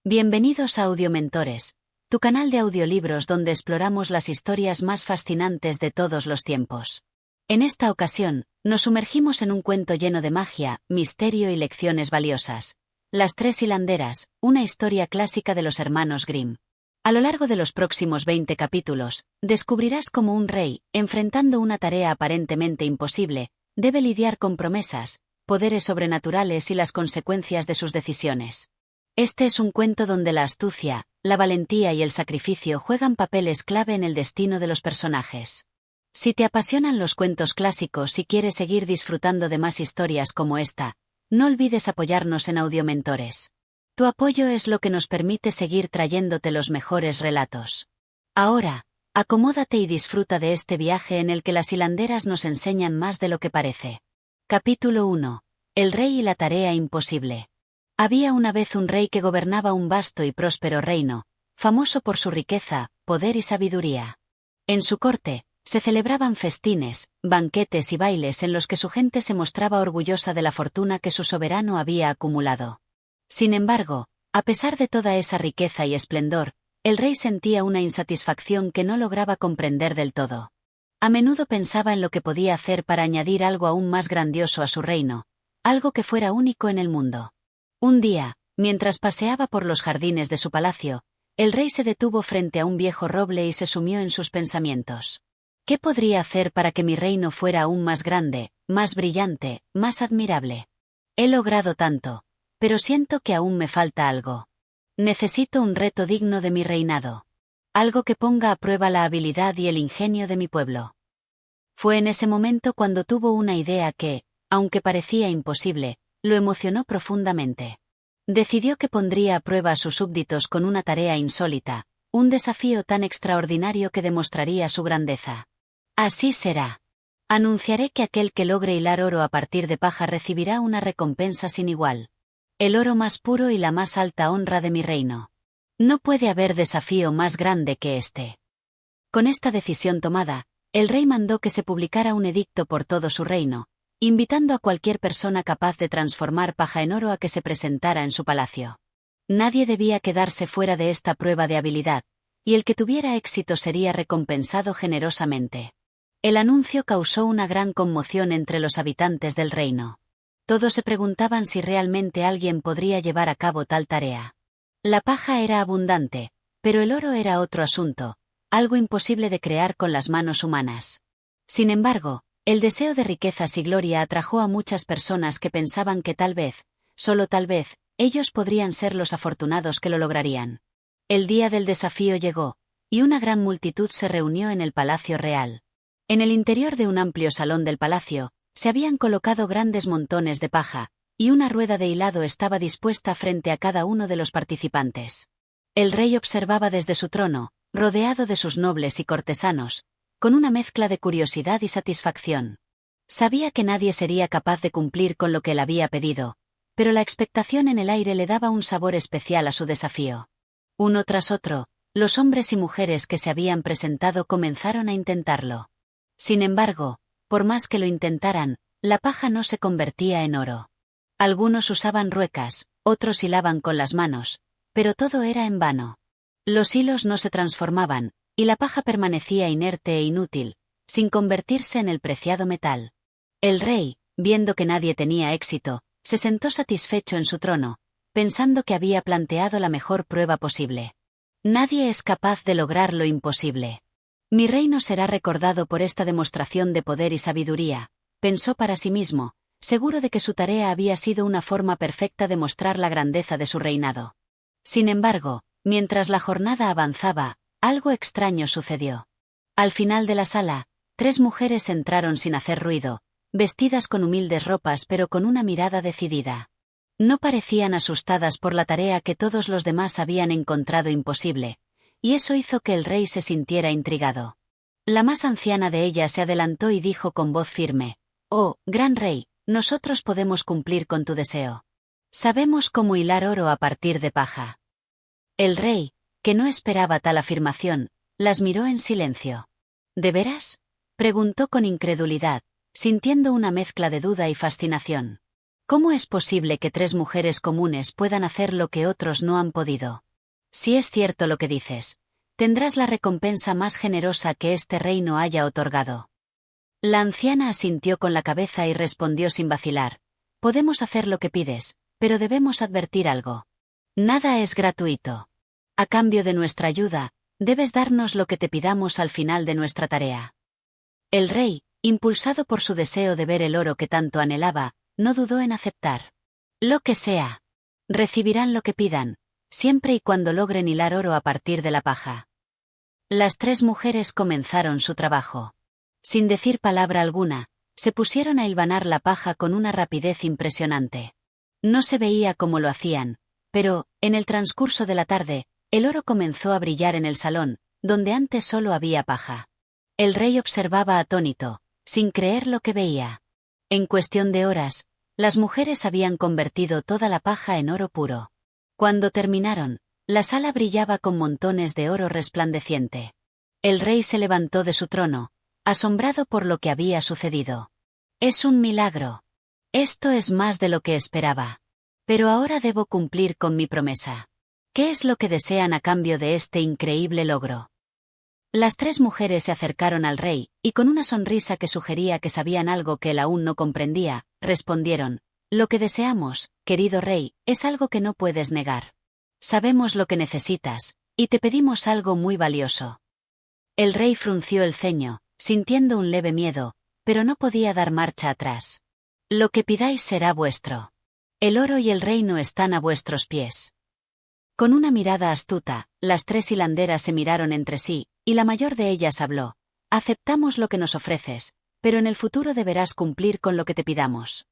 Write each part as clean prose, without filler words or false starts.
Bienvenidos a Audiomentores, tu canal de audiolibros donde exploramos las historias más fascinantes de todos los tiempos. En esta ocasión, nos sumergimos en un cuento lleno de magia, misterio y lecciones valiosas. Las Tres Hilanderas, una historia clásica de los hermanos Grimm. A lo largo de los próximos 20 capítulos, descubrirás cómo un rey, enfrentando una tarea aparentemente imposible, debe lidiar con promesas, poderes sobrenaturales y las consecuencias de sus decisiones. Este es un cuento donde la astucia, la valentía y el sacrificio juegan papeles clave en el destino de los personajes. Si te apasionan los cuentos clásicos y quieres seguir disfrutando de más historias como esta, no olvides apoyarnos en Audiomentores. Tu apoyo es lo que nos permite seguir trayéndote los mejores relatos. Ahora, acomódate y disfruta de este viaje en el que las hilanderas nos enseñan más de lo que parece. Capítulo 1. El rey y la tarea imposible. Había una vez un rey que gobernaba un vasto y próspero reino, famoso por su riqueza, poder y sabiduría. En su corte, se celebraban festines, banquetes y bailes en los que su gente se mostraba orgullosa de la fortuna que su soberano había acumulado. Sin embargo, a pesar de toda esa riqueza y esplendor, el rey sentía una insatisfacción que no lograba comprender del todo. A menudo pensaba en lo que podía hacer para añadir algo aún más grandioso a su reino, algo que fuera único en el mundo. Un día, mientras paseaba por los jardines de su palacio, el rey se detuvo frente a un viejo roble y se sumió en sus pensamientos. ¿Qué podría hacer para que mi reino fuera aún más grande, más brillante, más admirable? He logrado tanto, pero siento que aún me falta algo. Necesito un reto digno de mi reinado. Algo que ponga a prueba la habilidad y el ingenio de mi pueblo. Fue en ese momento cuando tuvo una idea que, aunque parecía imposible, lo emocionó profundamente. Decidió que pondría a prueba a sus súbditos con una tarea insólita, un desafío tan extraordinario que demostraría su grandeza. Así será. Anunciaré que aquel que logre hilar oro a partir de paja recibirá una recompensa sin igual. El oro más puro y la más alta honra de mi reino. No puede haber desafío más grande que este. Con esta decisión tomada, el rey mandó que se publicara un edicto por todo su reino, invitando a cualquier persona capaz de transformar paja en oro a que se presentara en su palacio. Nadie debía quedarse fuera de esta prueba de habilidad, y el que tuviera éxito sería recompensado generosamente. El anuncio causó una gran conmoción entre los habitantes del reino. Todos se preguntaban si realmente alguien podría llevar a cabo tal tarea. La paja era abundante, pero el oro era otro asunto, algo imposible de crear con las manos humanas. Sin embargo, el deseo de riquezas y gloria atrajo a muchas personas que pensaban que tal vez, solo tal vez, ellos podrían ser los afortunados que lo lograrían. El día del desafío llegó, y una gran multitud se reunió en el Palacio Real. En el interior de un amplio salón del palacio, se habían colocado grandes montones de paja, y una rueda de hilado estaba dispuesta frente a cada uno de los participantes. El rey observaba desde su trono, rodeado de sus nobles y cortesanos, con una mezcla de curiosidad y satisfacción. Sabía que nadie sería capaz de cumplir con lo que él había pedido, pero la expectación en el aire le daba un sabor especial a su desafío. Uno tras otro, los hombres y mujeres que se habían presentado comenzaron a intentarlo. Sin embargo, por más que lo intentaran, la paja no se convertía en oro. Algunos usaban ruecas, otros hilaban con las manos, pero todo era en vano. Los hilos no se transformaban, y la paja permanecía inerte e inútil, sin convertirse en el preciado metal. El rey, viendo que nadie tenía éxito, se sentó satisfecho en su trono, pensando que había planteado la mejor prueba posible. Nadie es capaz de lograr lo imposible. Mi reino será recordado por esta demostración de poder y sabiduría, pensó para sí mismo, seguro de que su tarea había sido una forma perfecta de mostrar la grandeza de su reinado. Sin embargo, mientras la jornada avanzaba, algo extraño sucedió. Al final de la sala, 3 mujeres entraron sin hacer ruido, vestidas con humildes ropas pero con una mirada decidida. No parecían asustadas por la tarea que todos los demás habían encontrado imposible, y eso hizo que el rey se sintiera intrigado. La más anciana de ellas se adelantó y dijo con voz firme: «Oh, gran rey, nosotros podemos cumplir con tu deseo. Sabemos cómo hilar oro a partir de paja». El rey, que no esperaba tal afirmación, las miró en silencio. ¿De veras?, preguntó con incredulidad, sintiendo una mezcla de duda y fascinación. ¿Cómo es posible que 3 mujeres comunes puedan hacer lo que otros no han podido? Si es cierto lo que dices, tendrás la recompensa más generosa que este reino haya otorgado. La anciana asintió con la cabeza y respondió sin vacilar: podemos hacer lo que pides, pero debemos advertir algo. Nada es gratuito. A cambio de nuestra ayuda, debes darnos lo que te pidamos al final de nuestra tarea. El rey, impulsado por su deseo de ver el oro que tanto anhelaba, no dudó en aceptar. Lo que sea. Recibirán lo que pidan, siempre y cuando logren hilar oro a partir de la paja. Las 3 mujeres comenzaron su trabajo. Sin decir palabra alguna, se pusieron a hilvanar la paja con una rapidez impresionante. No se veía cómo lo hacían, pero, en el transcurso de la tarde, el oro comenzó a brillar en el salón, donde antes solo había paja. El rey observaba atónito, sin creer lo que veía. En cuestión de horas, las mujeres habían convertido toda la paja en oro puro. Cuando terminaron, la sala brillaba con montones de oro resplandeciente. El rey se levantó de su trono, asombrado por lo que había sucedido. Es un milagro. Esto es más de lo que esperaba. Pero ahora debo cumplir con mi promesa. ¿Qué es lo que desean a cambio de este increíble logro? Las 3 mujeres se acercaron al rey, y con una sonrisa que sugería que sabían algo que él aún no comprendía, respondieron: lo que deseamos, querido rey, es algo que no puedes negar. Sabemos lo que necesitas, y te pedimos algo muy valioso. El rey frunció el ceño, sintiendo un leve miedo, pero no podía dar marcha atrás. Lo que pidáis será vuestro. El oro y el reino están a vuestros pies. Con una mirada astuta, las 3 hilanderas se miraron entre sí, y la mayor de ellas habló: aceptamos lo que nos ofreces, pero en el futuro deberás cumplir con lo que te pidamos.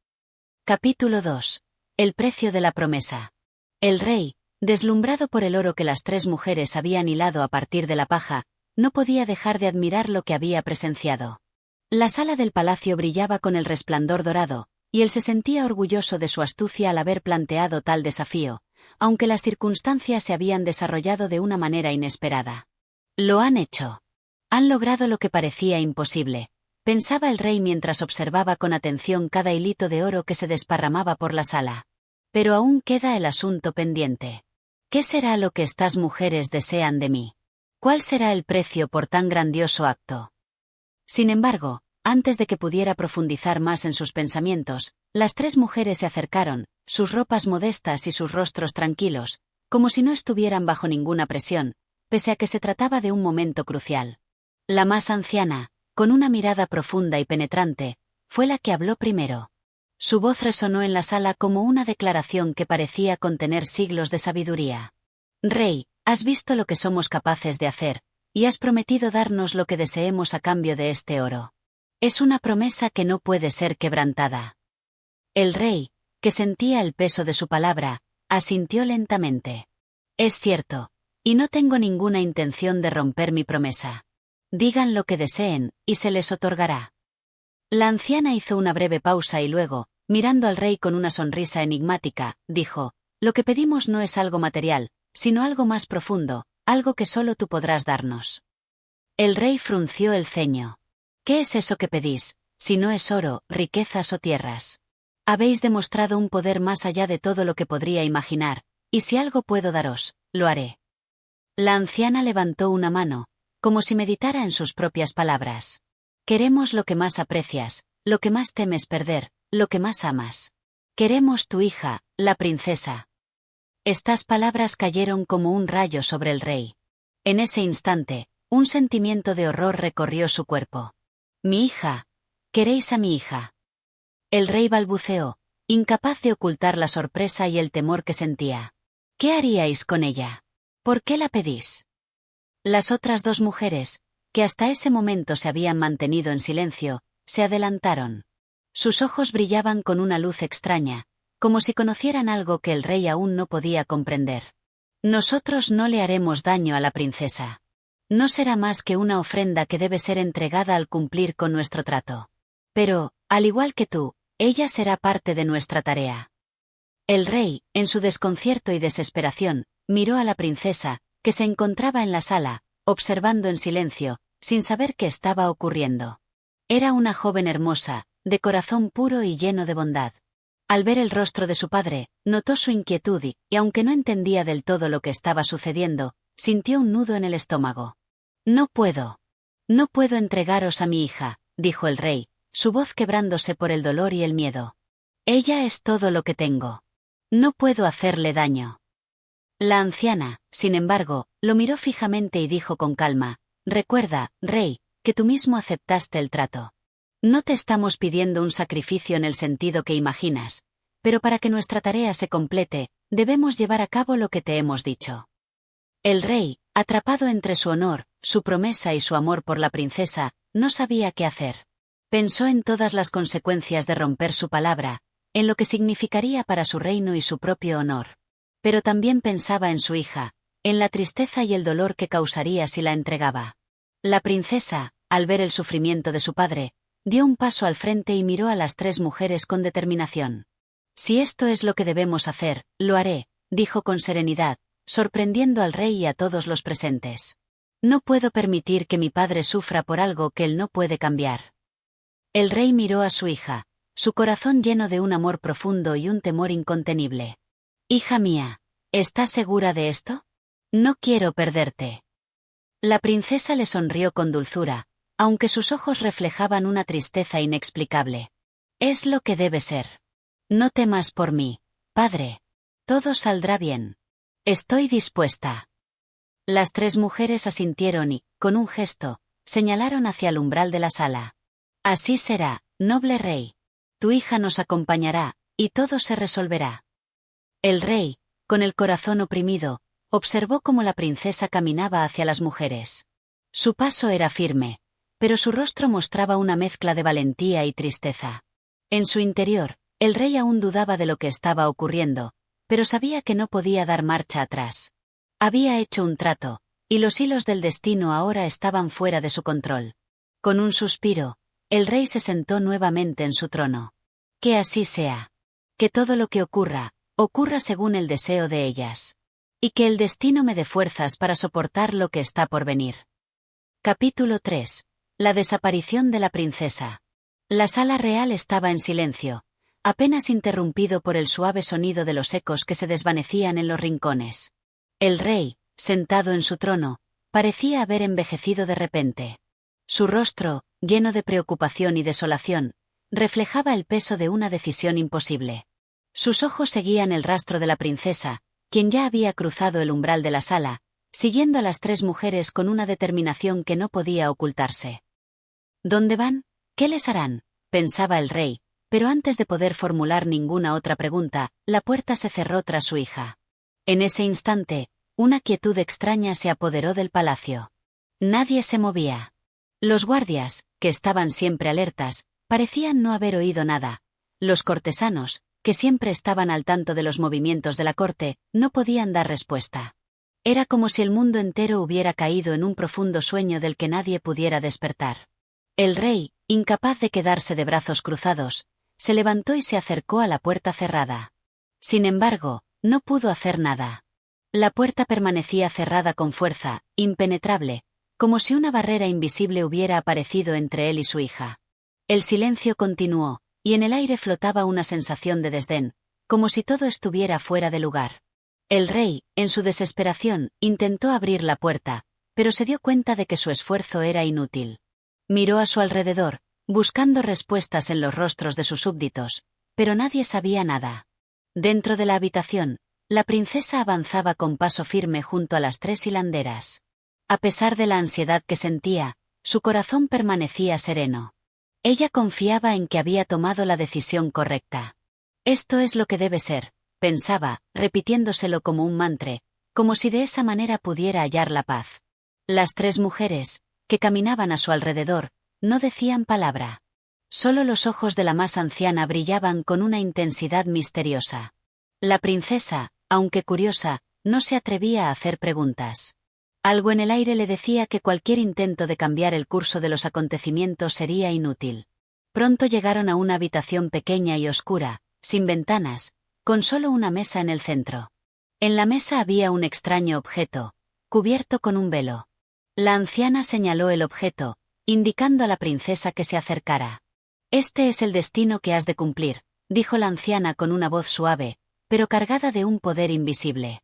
Capítulo 2. El precio de la promesa. El rey, deslumbrado por el oro que las 3 mujeres habían hilado a partir de la paja, no podía dejar de admirar lo que había presenciado. La sala del palacio brillaba con el resplandor dorado, y él se sentía orgulloso de su astucia al haber planteado tal desafío, aunque las circunstancias se habían desarrollado de una manera inesperada. Lo han hecho. Han logrado lo que parecía imposible, pensaba el rey mientras observaba con atención cada hilito de oro que se desparramaba por la sala. Pero aún queda el asunto pendiente. ¿Qué será lo que estas mujeres desean de mí? ¿Cuál será el precio por tan grandioso acto? Sin embargo, antes de que pudiera profundizar más en sus pensamientos, las 3 mujeres se acercaron, sus ropas modestas y sus rostros tranquilos, como si no estuvieran bajo ninguna presión, pese a que se trataba de un momento crucial. La más anciana, con una mirada profunda y penetrante, fue la que habló primero. Su voz resonó en la sala como una declaración que parecía contener siglos de sabiduría. Rey, has visto lo que somos capaces de hacer, y has prometido darnos lo que deseemos a cambio de este oro. Es una promesa que no puede ser quebrantada. El rey, que sentía el peso de su palabra, asintió lentamente. Es cierto, y no tengo ninguna intención de romper mi promesa. Digan lo que deseen, y se les otorgará. La anciana hizo una breve pausa y luego, mirando al rey con una sonrisa enigmática, dijo: lo que pedimos no es algo material, sino algo más profundo, algo que solo tú podrás darnos. El rey frunció el ceño. ¿Qué es eso que pedís, si no es oro, riquezas o tierras? Habéis demostrado un poder más allá de todo lo que podría imaginar, y si algo puedo daros, lo haré. La anciana levantó una mano, como si meditara en sus propias palabras. Queremos lo que más aprecias, lo que más temes perder, lo que más amas. Queremos tu hija, la princesa. Estas palabras cayeron como un rayo sobre el rey. En ese instante, un sentimiento de horror recorrió su cuerpo. Mi hija. ¿Queréis a mi hija? El rey balbuceó, incapaz de ocultar la sorpresa y el temor que sentía. ¿Qué haríais con ella? ¿Por qué la pedís? Las otras 2 mujeres, que hasta ese momento se habían mantenido en silencio, se adelantaron. Sus ojos brillaban con una luz extraña, como si conocieran algo que el rey aún no podía comprender. Nosotros no le haremos daño a la princesa. No será más que una ofrenda que debe ser entregada al cumplir con nuestro trato. Pero, al igual que tú, ella será parte de nuestra tarea. El rey, en su desconcierto y desesperación, miró a la princesa, que se encontraba en la sala, observando en silencio, sin saber qué estaba ocurriendo. Era una joven hermosa, de corazón puro y lleno de bondad. Al ver el rostro de su padre, notó su inquietud y aunque no entendía del todo lo que estaba sucediendo, sintió un nudo en el estómago. No puedo entregaros a mi hija, dijo el rey, su voz quebrándose por el dolor y el miedo. Ella es todo lo que tengo. No puedo hacerle daño. La anciana, sin embargo, lo miró fijamente y dijo con calma, recuerda, rey, que tú mismo aceptaste el trato. No te estamos pidiendo un sacrificio en el sentido que imaginas, pero para que nuestra tarea se complete, debemos llevar a cabo lo que te hemos dicho. El rey, atrapado entre su honor, su promesa y su amor por la princesa, no sabía qué hacer. Pensó en todas las consecuencias de romper su palabra, en lo que significaría para su reino y su propio honor. Pero también pensaba en su hija, en la tristeza y el dolor que causaría si la entregaba. La princesa, al ver el sufrimiento de su padre, dio un paso al frente y miró a las 3 mujeres con determinación. Si esto es lo que debemos hacer, lo haré, dijo con serenidad, sorprendiendo al rey y a todos los presentes. No puedo permitir que mi padre sufra por algo que él no puede cambiar. El rey miró a su hija, su corazón lleno de un amor profundo y un temor incontenible. Hija mía, ¿estás segura de esto? No quiero perderte. La princesa le sonrió con dulzura, aunque sus ojos reflejaban una tristeza inexplicable. Es lo que debe ser. No temas por mí, padre. Todo saldrá bien. Estoy dispuesta. Las 3 mujeres asintieron y, con un gesto, señalaron hacia el umbral de la sala. Así será, noble rey. Tu hija nos acompañará, y todo se resolverá. El rey, con el corazón oprimido, observó cómo la princesa caminaba hacia las mujeres. Su paso era firme, pero su rostro mostraba una mezcla de valentía y tristeza. En su interior, el rey aún dudaba de lo que estaba ocurriendo, pero sabía que no podía dar marcha atrás. Había hecho un trato, y los hilos del destino ahora estaban fuera de su control. Con un suspiro, el rey se sentó nuevamente en su trono. Que así sea. Que todo lo que ocurra según el deseo de ellas. Y que el destino me dé fuerzas para soportar lo que está por venir. Capítulo 3. La desaparición de la princesa. La sala real estaba en silencio, apenas interrumpido por el suave sonido de los ecos que se desvanecían en los rincones. El rey, sentado en su trono, parecía haber envejecido de repente. Su rostro, lleno de preocupación y desolación, reflejaba el peso de una decisión imposible. Sus ojos seguían el rastro de la princesa, quien ya había cruzado el umbral de la sala, siguiendo a las 3 mujeres con una determinación que no podía ocultarse. ¿Dónde van? ¿Qué les harán?, pensaba el rey, pero antes de poder formular ninguna otra pregunta, la puerta se cerró tras su hija. En ese instante, una quietud extraña se apoderó del palacio. Nadie se movía. Los guardias, que estaban siempre alertas, parecían no haber oído nada. Los cortesanos, que siempre estaban al tanto de los movimientos de la corte, no podían dar respuesta. Era como si el mundo entero hubiera caído en un profundo sueño del que nadie pudiera despertar. El rey, incapaz de quedarse de brazos cruzados, se levantó y se acercó a la puerta cerrada. Sin embargo, no pudo hacer nada. La puerta permanecía cerrada con fuerza, impenetrable, como si una barrera invisible hubiera aparecido entre él y su hija. El silencio continuó, y en el aire flotaba una sensación de desdén, como si todo estuviera fuera de lugar. El rey, en su desesperación, intentó abrir la puerta, pero se dio cuenta de que su esfuerzo era inútil. Miró a su alrededor, buscando respuestas en los rostros de sus súbditos, pero nadie sabía nada. Dentro de la habitación, la princesa avanzaba con paso firme junto a las 3 hilanderas. A pesar de la ansiedad que sentía, su corazón permanecía sereno. Ella confiaba en que había tomado la decisión correcta. Esto es lo que debe ser, pensaba, repitiéndoselo como un mantra, como si de esa manera pudiera hallar la paz. Las 3 mujeres, que caminaban a su alrededor, no decían palabra. Solo los ojos de la más anciana brillaban con una intensidad misteriosa. La princesa, aunque curiosa, no se atrevía a hacer preguntas. Algo en el aire le decía que cualquier intento de cambiar el curso de los acontecimientos sería inútil. Pronto llegaron a una habitación pequeña y oscura, sin ventanas, con solo una mesa en el centro. En la mesa había un extraño objeto, cubierto con un velo. La anciana señaló el objeto, indicando a la princesa que se acercara. Este es el destino que has de cumplir, dijo la anciana con una voz suave, pero cargada de un poder invisible.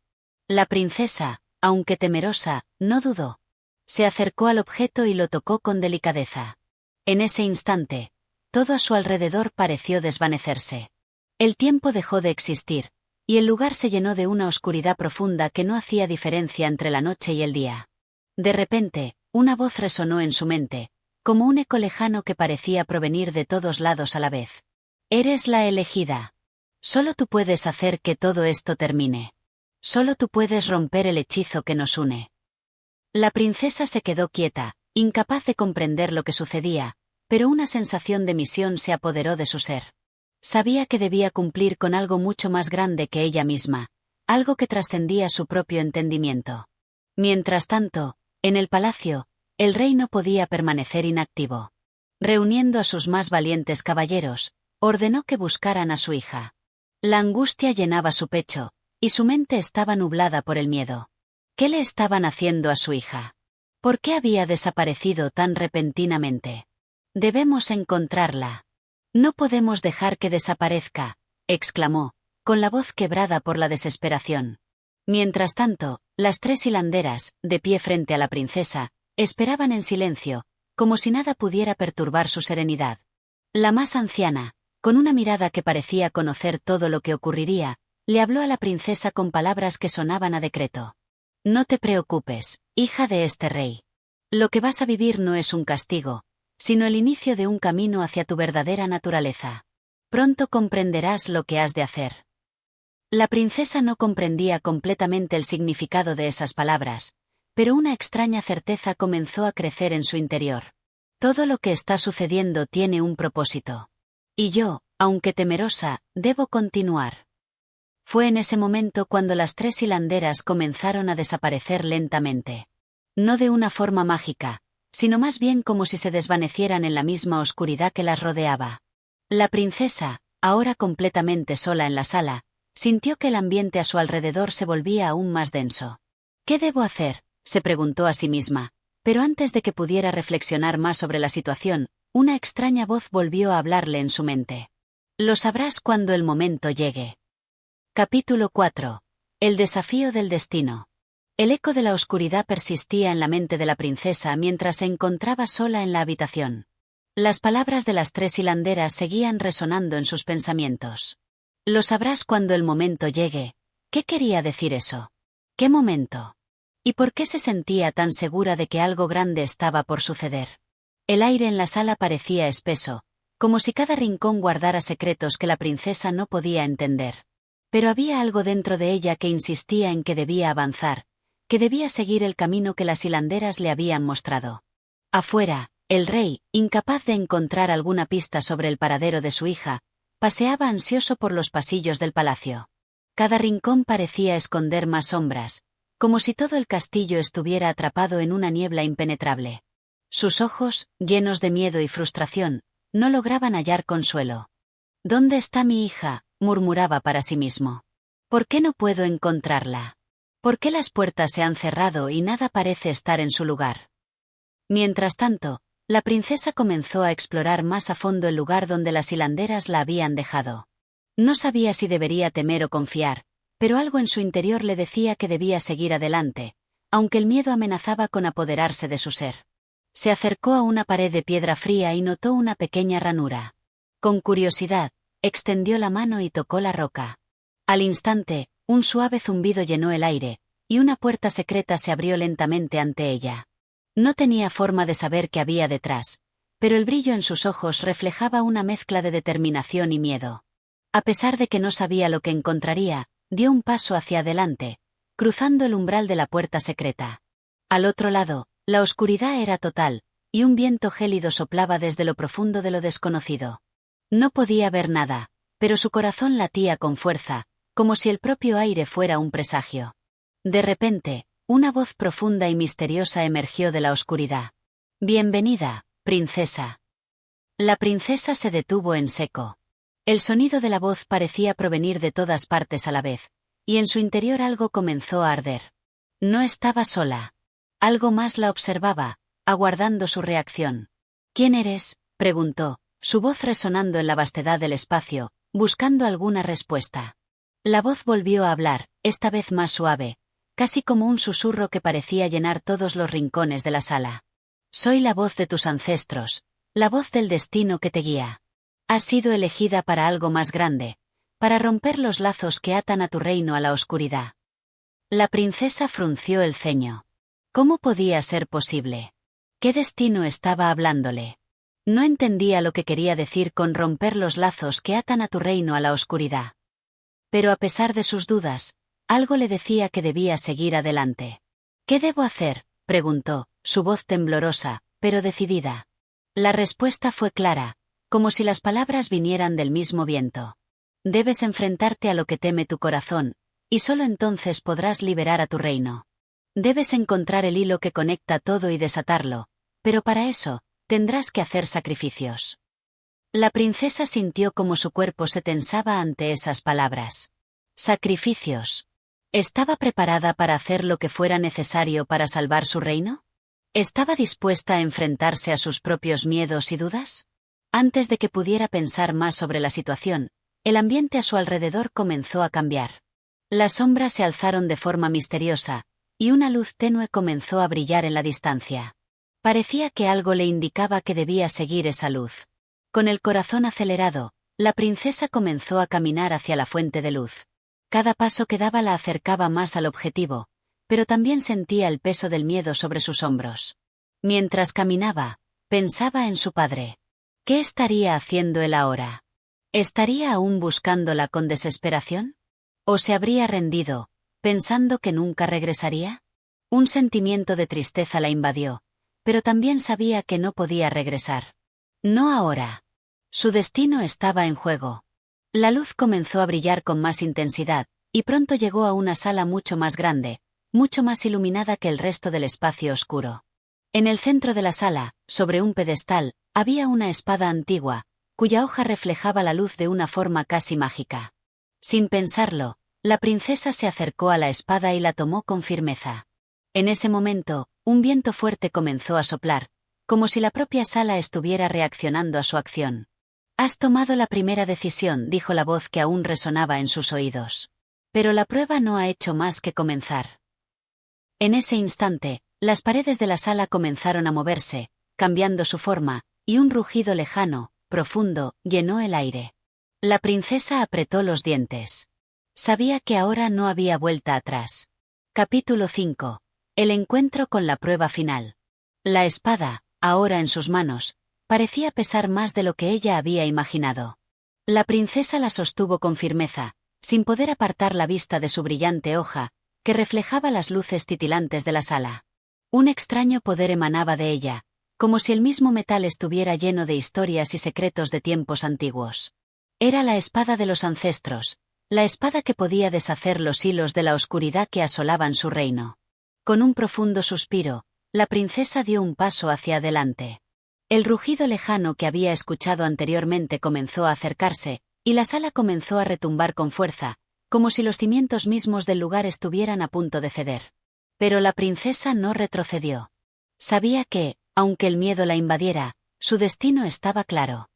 La princesa, aunque temerosa, no dudó. Se acercó al objeto y lo tocó con delicadeza. En ese instante, todo a su alrededor pareció desvanecerse. El tiempo dejó de existir, y el lugar se llenó de una oscuridad profunda que no hacía diferencia entre la noche y el día. De repente, una voz resonó en su mente, como un eco lejano que parecía provenir de todos lados a la vez. Eres la elegida. Solo tú puedes hacer que todo esto termine. Solo tú puedes romper el hechizo que nos une. La princesa se quedó quieta, incapaz de comprender lo que sucedía, pero una sensación de misión se apoderó de su ser. Sabía que debía cumplir con algo mucho más grande que ella misma, algo que trascendía su propio entendimiento. Mientras tanto, en el palacio, el rey no podía permanecer inactivo. Reuniendo a sus más valientes caballeros, ordenó que buscaran a su hija. La angustia llenaba su pecho, y su mente estaba nublada por el miedo. ¿Qué le estaban haciendo a su hija? ¿Por qué había desaparecido tan repentinamente? Debemos encontrarla. No podemos dejar que desaparezca, exclamó, con la voz quebrada por la desesperación. Mientras tanto, las 3 hilanderas, de pie frente a la princesa, esperaban en silencio, como si nada pudiera perturbar su serenidad. La más anciana, con una mirada que parecía conocer todo lo que ocurriría, le habló a la princesa con palabras que sonaban a decreto. No te preocupes, hija de este rey. Lo que vas a vivir no es un castigo, sino el inicio de un camino hacia tu verdadera naturaleza. Pronto comprenderás lo que has de hacer. La princesa no comprendía completamente el significado de esas palabras, pero una extraña certeza comenzó a crecer en su interior. Todo lo que está sucediendo tiene un propósito. Y yo, aunque temerosa, debo continuar. Fue en ese momento cuando las 3 hilanderas comenzaron a desaparecer lentamente. No de una forma mágica, sino más bien como si se desvanecieran en la misma oscuridad que las rodeaba. La princesa, ahora completamente sola en la sala, sintió que el ambiente a su alrededor se volvía aún más denso. ¿Qué debo hacer?, se preguntó a sí misma, pero antes de que pudiera reflexionar más sobre la situación, una extraña voz volvió a hablarle en su mente. Lo sabrás cuando el momento llegue. Capítulo 4. El desafío del destino. El eco de la oscuridad persistía en la mente de la princesa mientras se encontraba sola en la habitación. Las palabras de las 3 hilanderas seguían resonando en sus pensamientos. Lo sabrás cuando el momento llegue. ¿Qué quería decir eso? ¿Qué momento? ¿Y por qué se sentía tan segura de que algo grande estaba por suceder? El aire en la sala parecía espeso, como si cada rincón guardara secretos que la princesa no podía entender. Pero había algo dentro de ella que insistía en que debía avanzar, que debía seguir el camino que las hilanderas le habían mostrado. Afuera, el rey, incapaz de encontrar alguna pista sobre el paradero de su hija, paseaba ansioso por los pasillos del palacio. Cada rincón parecía esconder más sombras, como si todo el castillo estuviera atrapado en una niebla impenetrable. Sus ojos, llenos de miedo y frustración, no lograban hallar consuelo. ¿Dónde está mi hija?, murmuraba para sí mismo. ¿Por qué no puedo encontrarla? ¿Por qué las puertas se han cerrado y nada parece estar en su lugar? Mientras tanto, la princesa comenzó a explorar más a fondo el lugar donde las hilanderas la habían dejado. No sabía si debería temer o confiar, pero algo en su interior le decía que debía seguir adelante, aunque el miedo amenazaba con apoderarse de su ser. Se acercó a una pared de piedra fría y notó una pequeña ranura. Con curiosidad, extendió la mano y tocó la roca. Al instante, un suave zumbido llenó el aire, y una puerta secreta se abrió lentamente ante ella. No tenía forma de saber qué había detrás, pero el brillo en sus ojos reflejaba una mezcla de determinación y miedo. A pesar de que no sabía lo que encontraría, dio un paso hacia adelante, cruzando el umbral de la puerta secreta. Al otro lado, la oscuridad era total, y un viento gélido soplaba desde lo profundo de lo desconocido. No podía ver nada, pero su corazón latía con fuerza, como si el propio aire fuera un presagio. De repente, una voz profunda y misteriosa emergió de la oscuridad. «Bienvenida, princesa». La princesa se detuvo en seco. El sonido de la voz parecía provenir de todas partes a la vez, y en su interior algo comenzó a arder. No estaba sola. Algo más la observaba, aguardando su reacción. «¿Quién eres?», preguntó, su voz resonando en la vastedad del espacio, buscando alguna respuesta. La voz volvió a hablar, esta vez más suave, casi como un susurro que parecía llenar todos los rincones de la sala. Soy la voz de tus ancestros, la voz del destino que te guía. Has sido elegida para algo más grande, para romper los lazos que atan a tu reino a la oscuridad. La princesa frunció el ceño. ¿Cómo podía ser posible? ¿Qué destino estaba hablándole? No entendía lo que quería decir con romper los lazos que atan a tu reino a la oscuridad. Pero a pesar de sus dudas, algo le decía que debía seguir adelante. ¿Qué debo hacer?, preguntó, su voz temblorosa, pero decidida. La respuesta fue clara, como si las palabras vinieran del mismo viento. Debes enfrentarte a lo que teme tu corazón, y solo entonces podrás liberar a tu reino. Debes encontrar el hilo que conecta todo y desatarlo, pero para eso, tendrás que hacer sacrificios. La princesa sintió como su cuerpo se tensaba ante esas palabras. Sacrificios. ¿Estaba preparada para hacer lo que fuera necesario para salvar su reino? ¿Estaba dispuesta a enfrentarse a sus propios miedos y dudas? Antes de que pudiera pensar más sobre la situación, el ambiente a su alrededor comenzó a cambiar. Las sombras se alzaron de forma misteriosa, y una luz tenue comenzó a brillar en la distancia. Parecía que algo le indicaba que debía seguir esa luz. Con el corazón acelerado, la princesa comenzó a caminar hacia la fuente de luz. Cada paso que daba la acercaba más al objetivo, pero también sentía el peso del miedo sobre sus hombros. Mientras caminaba, pensaba en su padre. ¿Qué estaría haciendo él ahora? ¿Estaría aún buscándola con desesperación? ¿O se habría rendido, pensando que nunca regresaría? Un sentimiento de tristeza la invadió, pero también sabía que no podía regresar. No ahora. Su destino estaba en juego. La luz comenzó a brillar con más intensidad, y pronto llegó a una sala mucho más grande, mucho más iluminada que el resto del espacio oscuro. En el centro de la sala, sobre un pedestal, había una espada antigua, cuya hoja reflejaba la luz de una forma casi mágica. Sin pensarlo, la princesa se acercó a la espada y la tomó con firmeza. En ese momento, un viento fuerte comenzó a soplar, como si la propia sala estuviera reaccionando a su acción. Has tomado la primera decisión, dijo la voz que aún resonaba en sus oídos. Pero la prueba no ha hecho más que comenzar. En ese instante, las paredes de la sala comenzaron a moverse, cambiando su forma, y un rugido lejano, profundo, llenó el aire. La princesa apretó los dientes. Sabía que ahora no había vuelta atrás. Capítulo 5. El encuentro con la prueba final. La espada, ahora en sus manos, parecía pesar más de lo que ella había imaginado. La princesa la sostuvo con firmeza, sin poder apartar la vista de su brillante hoja, que reflejaba las luces titilantes de la sala. Un extraño poder emanaba de ella, como si el mismo metal estuviera lleno de historias y secretos de tiempos antiguos. Era la espada de los ancestros, la espada que podía deshacer los hilos de la oscuridad que asolaban su reino. Con un profundo suspiro, la princesa dio un paso hacia adelante. El rugido lejano que había escuchado anteriormente comenzó a acercarse, y la sala comenzó a retumbar con fuerza, como si los cimientos mismos del lugar estuvieran a punto de ceder. Pero la princesa no retrocedió. Sabía que, aunque el miedo la invadiera, su destino estaba claro.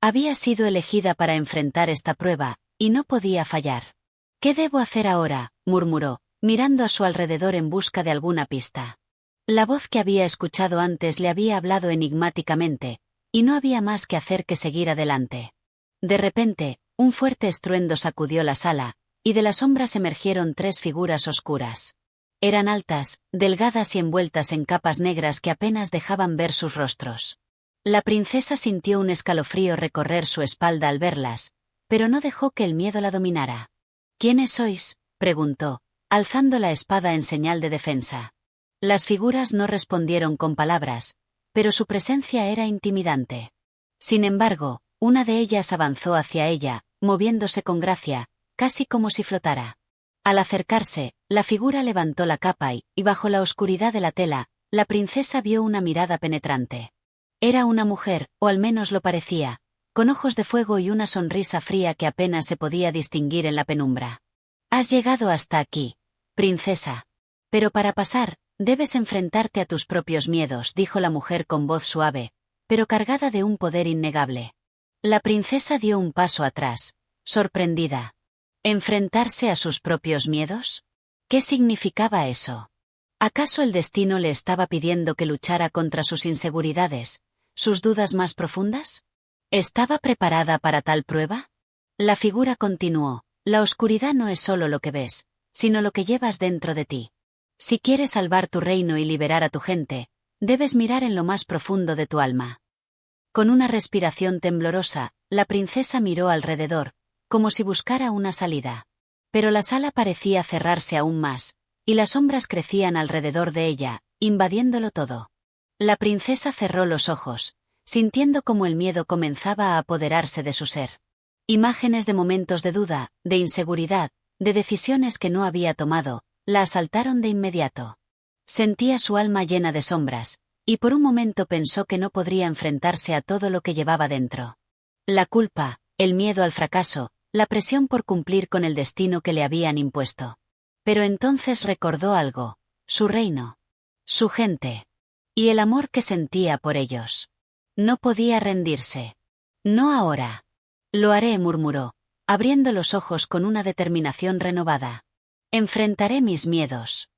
Había sido elegida para enfrentar esta prueba, y no podía fallar. ¿Qué debo hacer ahora?, murmuró, mirando a su alrededor en busca de alguna pista. La voz que había escuchado antes le había hablado enigmáticamente, y no había más que hacer que seguir adelante. De repente, un fuerte estruendo sacudió la sala, y de las sombras emergieron tres figuras oscuras. Eran altas, delgadas y envueltas en capas negras que apenas dejaban ver sus rostros. La princesa sintió un escalofrío recorrer su espalda al verlas, pero no dejó que el miedo la dominara. ¿Quiénes sois?, preguntó, alzando la espada en señal de defensa. Las figuras no respondieron con palabras, pero su presencia era intimidante. Sin embargo, una de ellas avanzó hacia ella, moviéndose con gracia, casi como si flotara. Al acercarse, la figura levantó la capa y, bajo la oscuridad de la tela, la princesa vio una mirada penetrante. Era una mujer, o al menos lo parecía, con ojos de fuego y una sonrisa fría que apenas se podía distinguir en la penumbra. Has llegado hasta aquí, princesa. Pero para pasar, debes enfrentarte a tus propios miedos, dijo la mujer con voz suave, pero cargada de un poder innegable. La princesa dio un paso atrás, sorprendida. ¿Enfrentarse a sus propios miedos? ¿Qué significaba eso? ¿Acaso el destino le estaba pidiendo que luchara contra sus inseguridades, sus dudas más profundas? ¿Estaba preparada para tal prueba? La figura continuó: la oscuridad no es solo lo que ves, sino lo que llevas dentro de ti. Si quieres salvar tu reino y liberar a tu gente, debes mirar en lo más profundo de tu alma. Con una respiración temblorosa, la princesa miró alrededor, como si buscara una salida. Pero la sala parecía cerrarse aún más, y las sombras crecían alrededor de ella, invadiéndolo todo. La princesa cerró los ojos, sintiendo cómo el miedo comenzaba a apoderarse de su ser. Imágenes de momentos de duda, de inseguridad, de decisiones que no había tomado, la asaltaron de inmediato. Sentía su alma llena de sombras, y por un momento pensó que no podría enfrentarse a todo lo que llevaba dentro. La culpa, el miedo al fracaso, la presión por cumplir con el destino que le habían impuesto. Pero entonces recordó algo: su reino, su gente, y el amor que sentía por ellos. No podía rendirse. No ahora. Lo haré, murmuró, abriendo los ojos con una determinación renovada. Enfrentaré mis miedos.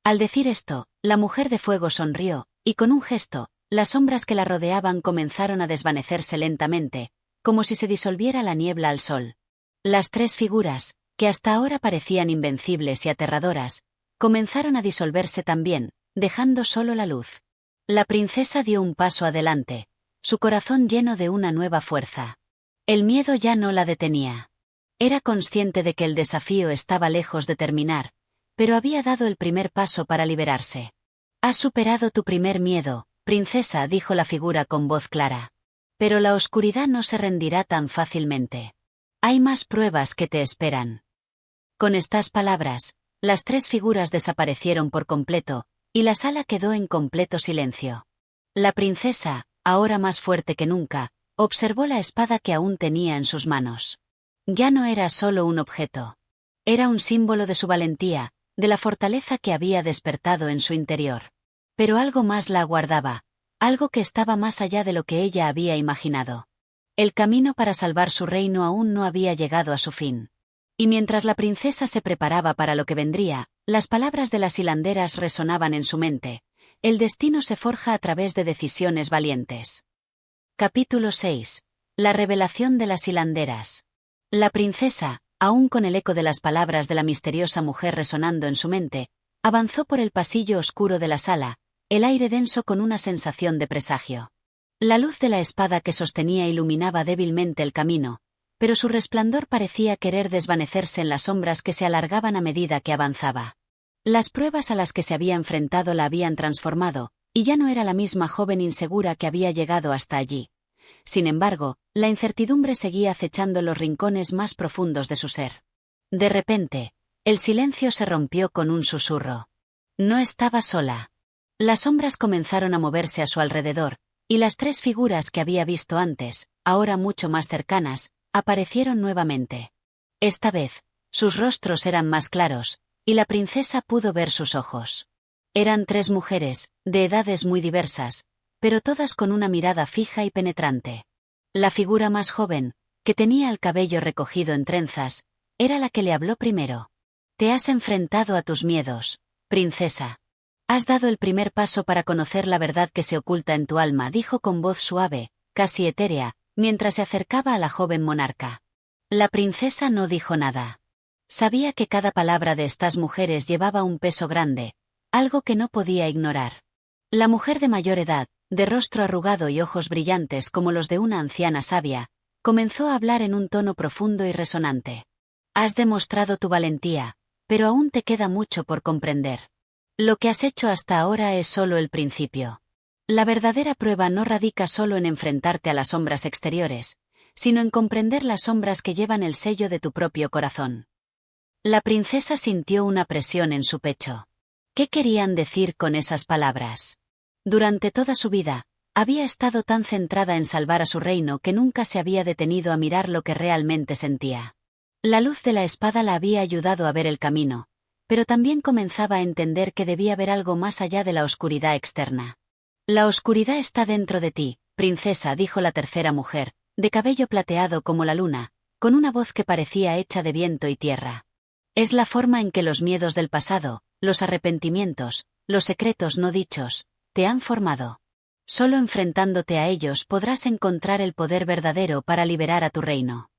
Al decir esto, la mujer de fuego sonrió, y con un gesto, las sombras que la rodeaban comenzaron a desvanecerse lentamente, como si se disolviera la niebla al sol. Las tres figuras, que hasta ahora parecían invencibles y aterradoras, comenzaron a disolverse también, dejando solo la luz. La princesa dio un paso adelante, su corazón lleno de una nueva fuerza. El miedo ya no la detenía. Era consciente de que el desafío estaba lejos de terminar, pero había dado el primer paso para liberarse. «Has superado tu primer miedo, princesa», dijo la figura con voz clara. «Pero la oscuridad no se rendirá tan fácilmente. Hay más pruebas que te esperan». Con estas palabras, las tres figuras desaparecieron por completo, y la sala quedó en completo silencio. La princesa, ahora más fuerte que nunca, observó la espada que aún tenía en sus manos. Ya no era solo un objeto. Era un símbolo de su valentía, de la fortaleza que había despertado en su interior. Pero algo más la aguardaba, algo que estaba más allá de lo que ella había imaginado. El camino para salvar su reino aún no había llegado a su fin. Y mientras la princesa se preparaba para lo que vendría, las palabras de las hilanderas resonaban en su mente: el destino se forja a través de decisiones valientes. Capítulo 6. La revelación de las hilanderas. La princesa, aún con el eco de las palabras de la misteriosa mujer resonando en su mente, avanzó por el pasillo oscuro de la sala, el aire denso con una sensación de presagio. La luz de la espada que sostenía iluminaba débilmente el camino, pero su resplandor parecía querer desvanecerse en las sombras que se alargaban a medida que avanzaba. Las pruebas a las que se había enfrentado la habían transformado, y ya no era la misma joven insegura que había llegado hasta allí. Sin embargo, la incertidumbre seguía acechando los rincones más profundos de su ser. De repente, el silencio se rompió con un susurro. No estaba sola. Las sombras comenzaron a moverse a su alrededor, y las tres figuras que había visto antes, ahora mucho más cercanas, aparecieron nuevamente. Esta vez, sus rostros eran más claros, y la princesa pudo ver sus ojos. Eran tres mujeres, de edades muy diversas, pero todas con una mirada fija y penetrante. La figura más joven, que tenía el cabello recogido en trenzas, era la que le habló primero. «Te has enfrentado a tus miedos, princesa. Has dado el primer paso para conocer la verdad que se oculta en tu alma», dijo con voz suave, casi etérea, mientras se acercaba a la joven monarca. La princesa no dijo nada. Sabía que cada palabra de estas mujeres llevaba un peso grande, algo que no podía ignorar. La mujer de mayor edad, de rostro arrugado y ojos brillantes como los de una anciana sabia, comenzó a hablar en un tono profundo y resonante. «Has demostrado tu valentía, pero aún te queda mucho por comprender. Lo que has hecho hasta ahora es solo el principio. La verdadera prueba no radica solo en enfrentarte a las sombras exteriores, sino en comprender las sombras que llevan el sello de tu propio corazón». La princesa sintió una presión en su pecho. ¿Qué querían decir con esas palabras? Durante toda su vida, había estado tan centrada en salvar a su reino que nunca se había detenido a mirar lo que realmente sentía. La luz de la espada la había ayudado a ver el camino, pero también comenzaba a entender que debía haber algo más allá de la oscuridad externa. «La oscuridad está dentro de ti, princesa», dijo la tercera mujer, de cabello plateado como la luna, con una voz que parecía hecha de viento y tierra. Es la forma en que los miedos del pasado, los arrepentimientos, los secretos no dichos, te han formado. Solo enfrentándote a ellos podrás encontrar el poder verdadero para liberar a tu reino.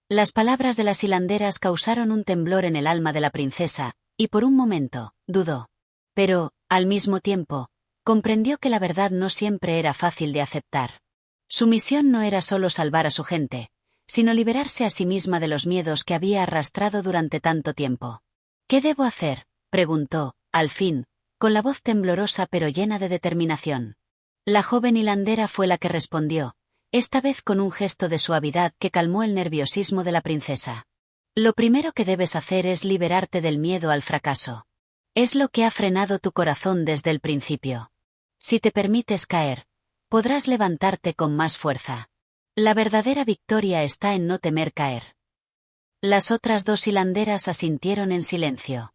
Las palabras de las hilanderas causaron un temblor en el alma de la princesa, y por un momento, dudó. Pero, al mismo tiempo, comprendió que la verdad no siempre era fácil de aceptar. Su misión no era solo salvar a su gente, sino liberarse a sí misma de los miedos que había arrastrado durante tanto tiempo. ¿Qué debo hacer?, preguntó, al fin, con la voz temblorosa pero llena de determinación. La joven hilandera fue la que respondió, esta vez con un gesto de suavidad que calmó el nerviosismo de la princesa. Lo primero que debes hacer es liberarte del miedo al fracaso. Es lo que ha frenado tu corazón desde el principio. Si te permites caer, podrás levantarte con más fuerza. La verdadera victoria está en no temer caer. Las otras dos hilanderas asintieron en silencio.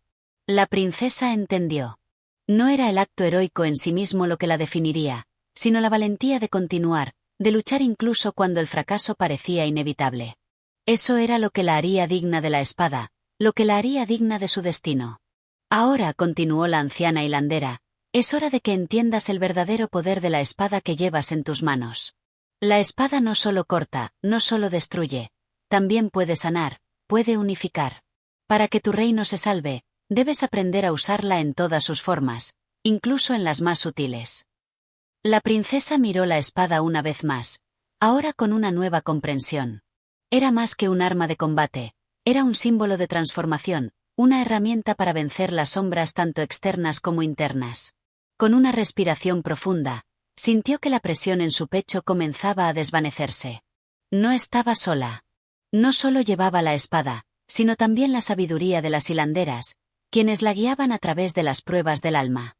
La princesa entendió. No era el acto heroico en sí mismo lo que la definiría, sino la valentía de continuar, de luchar incluso cuando el fracaso parecía inevitable. Eso era lo que la haría digna de la espada, lo que la haría digna de su destino. Ahora, continuó la anciana hilandera, es hora de que entiendas el verdadero poder de la espada que llevas en tus manos. La espada no solo corta, no solo destruye, también puede sanar, puede unificar. Para que tu reino se salve, debes aprender a usarla en todas sus formas, incluso en las más sutiles. La princesa miró la espada una vez más, ahora con una nueva comprensión. Era más que un arma de combate, era un símbolo de transformación, una herramienta para vencer las sombras tanto externas como internas. Con una respiración profunda, sintió que la presión en su pecho comenzaba a desvanecerse. No estaba sola. No solo llevaba la espada, sino también la sabiduría de las hilanderas, quienes la guiaban a través de las pruebas del alma.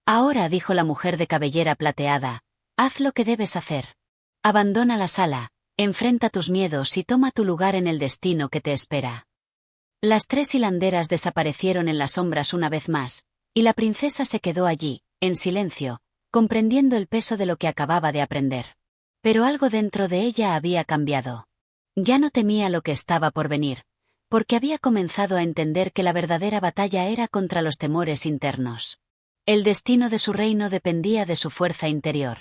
Ahora, dijo la mujer de cabellera plateada, haz lo que debes hacer. Abandona la sala, enfrenta tus miedos y toma tu lugar en el destino que te espera. Las tres hilanderas desaparecieron en las sombras una vez más, y la princesa se quedó allí, en silencio, comprendiendo el peso de lo que acababa de aprender. Pero algo dentro de ella había cambiado. Ya no temía lo que estaba por venir, porque había comenzado a entender que la verdadera batalla era contra los temores internos. El destino de su reino dependía de su fuerza interior.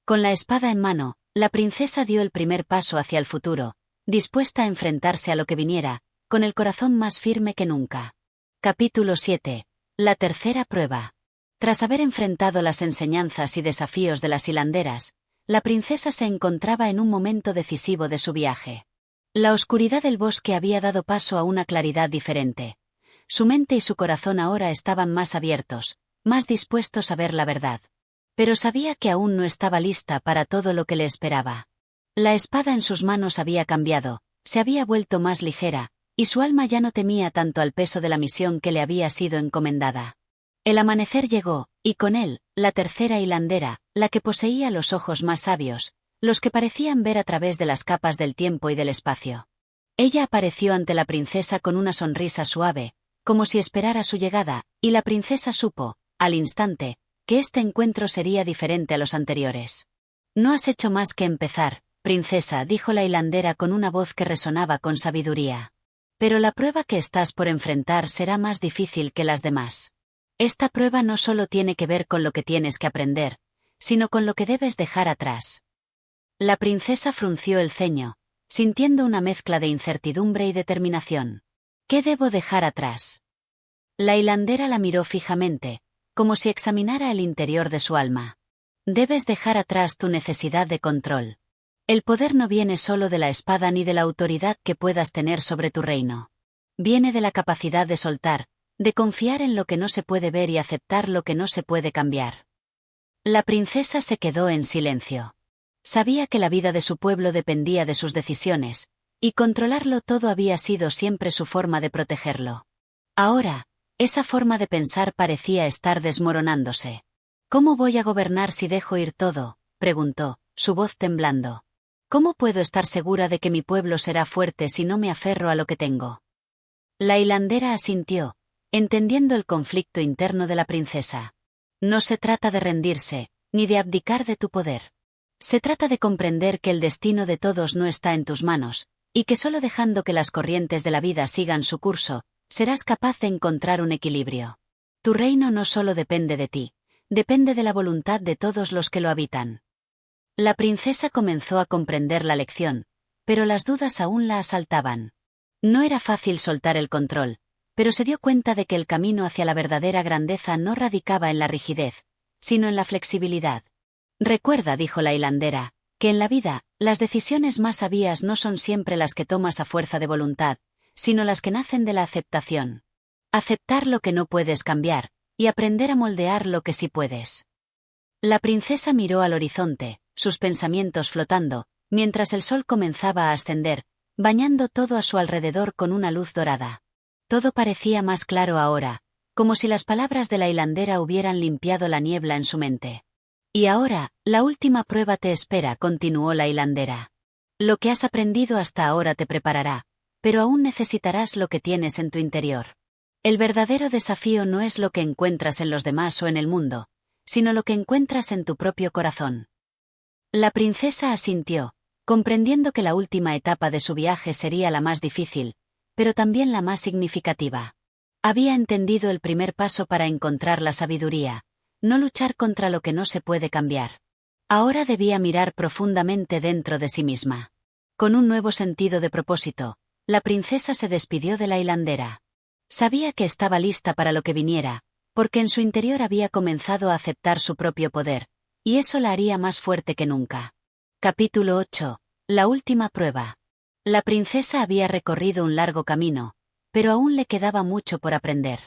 Con la espada en mano, la princesa dio el primer paso hacia el futuro, dispuesta a enfrentarse a lo que viniera, con el corazón más firme que nunca. Capítulo 7. La tercera prueba. Tras haber enfrentado las enseñanzas y desafíos de las hilanderas, la princesa se encontraba en un momento decisivo de su viaje. La oscuridad del bosque había dado paso a una claridad diferente. Su mente y su corazón ahora estaban más abiertos, más dispuestos a ver la verdad. Pero sabía que aún no estaba lista para todo lo que le esperaba. La espada en sus manos había cambiado, se había vuelto más ligera, y su alma ya no temía tanto al peso de la misión que le había sido encomendada. El amanecer llegó, y con él, la tercera hilandera, la que poseía los ojos más sabios, los que parecían ver a través de las capas del tiempo y del espacio. Ella apareció ante la princesa con una sonrisa suave, como si esperara su llegada, y la princesa supo, al instante, que este encuentro sería diferente a los anteriores. No has hecho más que empezar, princesa, dijo la hilandera con una voz que resonaba con sabiduría. Pero la prueba que estás por enfrentar será más difícil que las demás. Esta prueba no solo tiene que ver con lo que tienes que aprender, sino con lo que debes dejar atrás. La princesa frunció el ceño, sintiendo una mezcla de incertidumbre y determinación. ¿Qué debo dejar atrás? La hilandera la miró fijamente, como si examinara el interior de su alma. Debes dejar atrás tu necesidad de control. El poder no viene solo de la espada ni de la autoridad que puedas tener sobre tu reino. Viene de la capacidad de soltar, de confiar en lo que no se puede ver y aceptar lo que no se puede cambiar. La princesa se quedó en silencio. Sabía que la vida de su pueblo dependía de sus decisiones, y controlarlo todo había sido siempre su forma de protegerlo. Ahora, esa forma de pensar parecía estar desmoronándose. ¿Cómo voy a gobernar si dejo ir todo?, preguntó, su voz temblando. ¿Cómo puedo estar segura de que mi pueblo será fuerte si no me aferro a lo que tengo? La hilandera asintió, entendiendo el conflicto interno de la princesa. No se trata de rendirse, ni de abdicar de tu poder. Se trata de comprender que el destino de todos no está en tus manos, y que solo dejando que las corrientes de la vida sigan su curso, serás capaz de encontrar un equilibrio. Tu reino no solo depende de ti, depende de la voluntad de todos los que lo habitan. La princesa comenzó a comprender la lección, pero las dudas aún la asaltaban. No era fácil soltar el control, pero se dio cuenta de que el camino hacia la verdadera grandeza no radicaba en la rigidez, sino en la flexibilidad. Recuerda, dijo la hilandera, que en la vida, las decisiones más sabias no son siempre las que tomas a fuerza de voluntad, sino las que nacen de la aceptación. Aceptar lo que no puedes cambiar, y aprender a moldear lo que sí puedes. La princesa miró al horizonte, sus pensamientos flotando, mientras el sol comenzaba a ascender, bañando todo a su alrededor con una luz dorada. Todo parecía más claro ahora, como si las palabras de la hilandera hubieran limpiado la niebla en su mente. Y ahora, la última prueba te espera, continuó la hilandera. Lo que has aprendido hasta ahora te preparará, pero aún necesitarás lo que tienes en tu interior. El verdadero desafío no es lo que encuentras en los demás o en el mundo, sino lo que encuentras en tu propio corazón. La princesa asintió, comprendiendo que la última etapa de su viaje sería la más difícil, pero también la más significativa. Había entendido el primer paso para encontrar la sabiduría, no luchar contra lo que no se puede cambiar. Ahora debía mirar profundamente dentro de sí misma. Con un nuevo sentido de propósito, la princesa se despidió de la hilandera. Sabía que estaba lista para lo que viniera, porque en su interior había comenzado a aceptar su propio poder, y eso la haría más fuerte que nunca. Capítulo 8. La última prueba. La princesa había recorrido un largo camino, pero aún le quedaba mucho por aprender.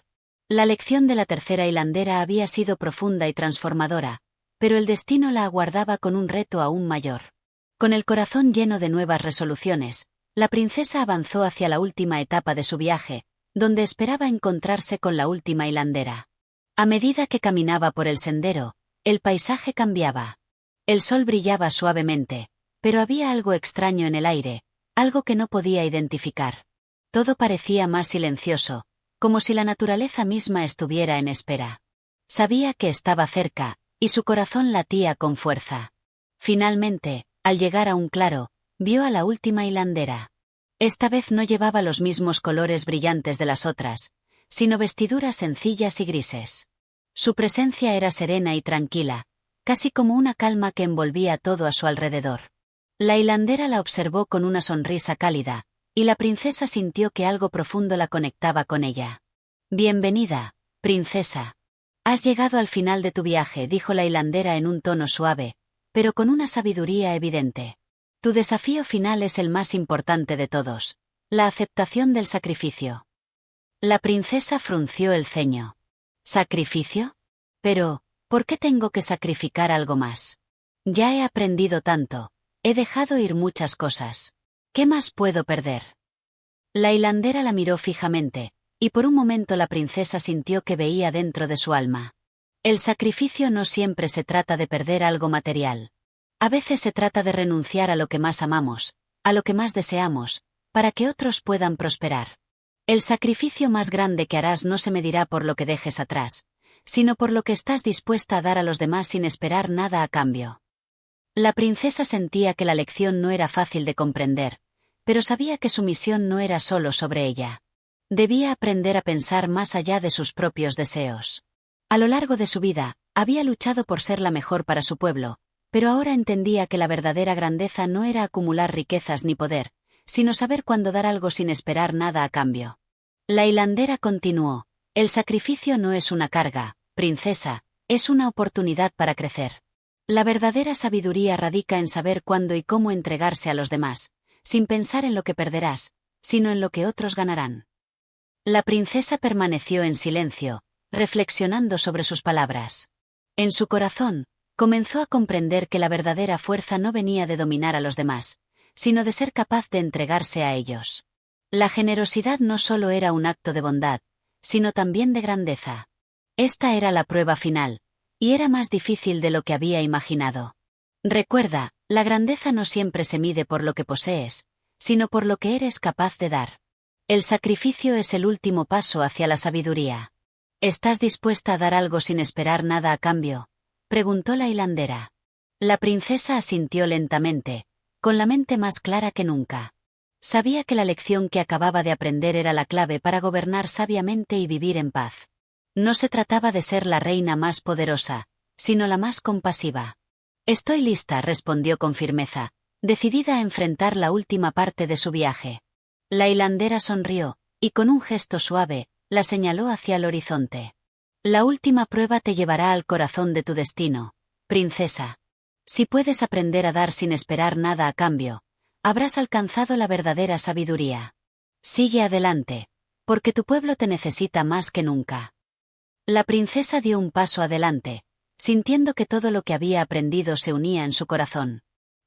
La lección de la tercera hilandera había sido profunda y transformadora, pero el destino la aguardaba con un reto aún mayor. Con el corazón lleno de nuevas resoluciones, la princesa avanzó hacia la última etapa de su viaje, donde esperaba encontrarse con la última hilandera. A medida que caminaba por el sendero, el paisaje cambiaba. El sol brillaba suavemente, pero había algo extraño en el aire, algo que no podía identificar. Todo parecía más silencioso, como si la naturaleza misma estuviera en espera. Sabía que estaba cerca, y su corazón latía con fuerza. Finalmente, al llegar a un claro, vio a la última hilandera. Esta vez no llevaba los mismos colores brillantes de las otras, sino vestiduras sencillas y grises. Su presencia era serena y tranquila, casi como una calma que envolvía todo a su alrededor. La hilandera la observó con una sonrisa cálida, y la princesa sintió que algo profundo la conectaba con ella. «Bienvenida, princesa. Has llegado al final de tu viaje», dijo la hilandera en un tono suave, pero con una sabiduría evidente. Tu desafío final es el más importante de todos, la aceptación del sacrificio. La princesa frunció el ceño. ¿Sacrificio? Pero, ¿por qué tengo que sacrificar algo más? Ya he aprendido tanto, he dejado ir muchas cosas. ¿Qué más puedo perder? La hilandera la miró fijamente, y por un momento la princesa sintió que veía dentro de su alma. El sacrificio no siempre se trata de perder algo material. A veces se trata de renunciar a lo que más amamos, a lo que más deseamos, para que otros puedan prosperar. El sacrificio más grande que harás no se medirá por lo que dejes atrás, sino por lo que estás dispuesta a dar a los demás sin esperar nada a cambio. La princesa sentía que la lección no era fácil de comprender, pero sabía que su misión no era solo sobre ella. Debía aprender a pensar más allá de sus propios deseos. A lo largo de su vida, había luchado por ser la mejor para su pueblo, pero ahora entendía que la verdadera grandeza no era acumular riquezas ni poder, sino saber cuándo dar algo sin esperar nada a cambio. La hilandera continuó: el sacrificio no es una carga, princesa, es una oportunidad para crecer. La verdadera sabiduría radica en saber cuándo y cómo entregarse a los demás, sin pensar en lo que perderás, sino en lo que otros ganarán. La princesa permaneció en silencio, reflexionando sobre sus palabras. En su corazón, comenzó a comprender que la verdadera fuerza no venía de dominar a los demás, sino de ser capaz de entregarse a ellos. La generosidad no solo era un acto de bondad, sino también de grandeza. Esta era la prueba final, y era más difícil de lo que había imaginado. Recuerda, la grandeza no siempre se mide por lo que posees, sino por lo que eres capaz de dar. El sacrificio es el último paso hacia la sabiduría. ¿Estás dispuesta a dar algo sin esperar nada a cambio?, preguntó la hilandera. La princesa asintió lentamente, con la mente más clara que nunca. Sabía que la lección que acababa de aprender era la clave para gobernar sabiamente y vivir en paz. No se trataba de ser la reina más poderosa, sino la más compasiva. Estoy lista, respondió con firmeza, decidida a enfrentar la última parte de su viaje. La hilandera sonrió, y con un gesto suave, la señaló hacia el horizonte. La última prueba te llevará al corazón de tu destino, princesa. Si puedes aprender a dar sin esperar nada a cambio, habrás alcanzado la verdadera sabiduría. Sigue adelante, porque tu pueblo te necesita más que nunca. La princesa dio un paso adelante, sintiendo que todo lo que había aprendido se unía en su corazón.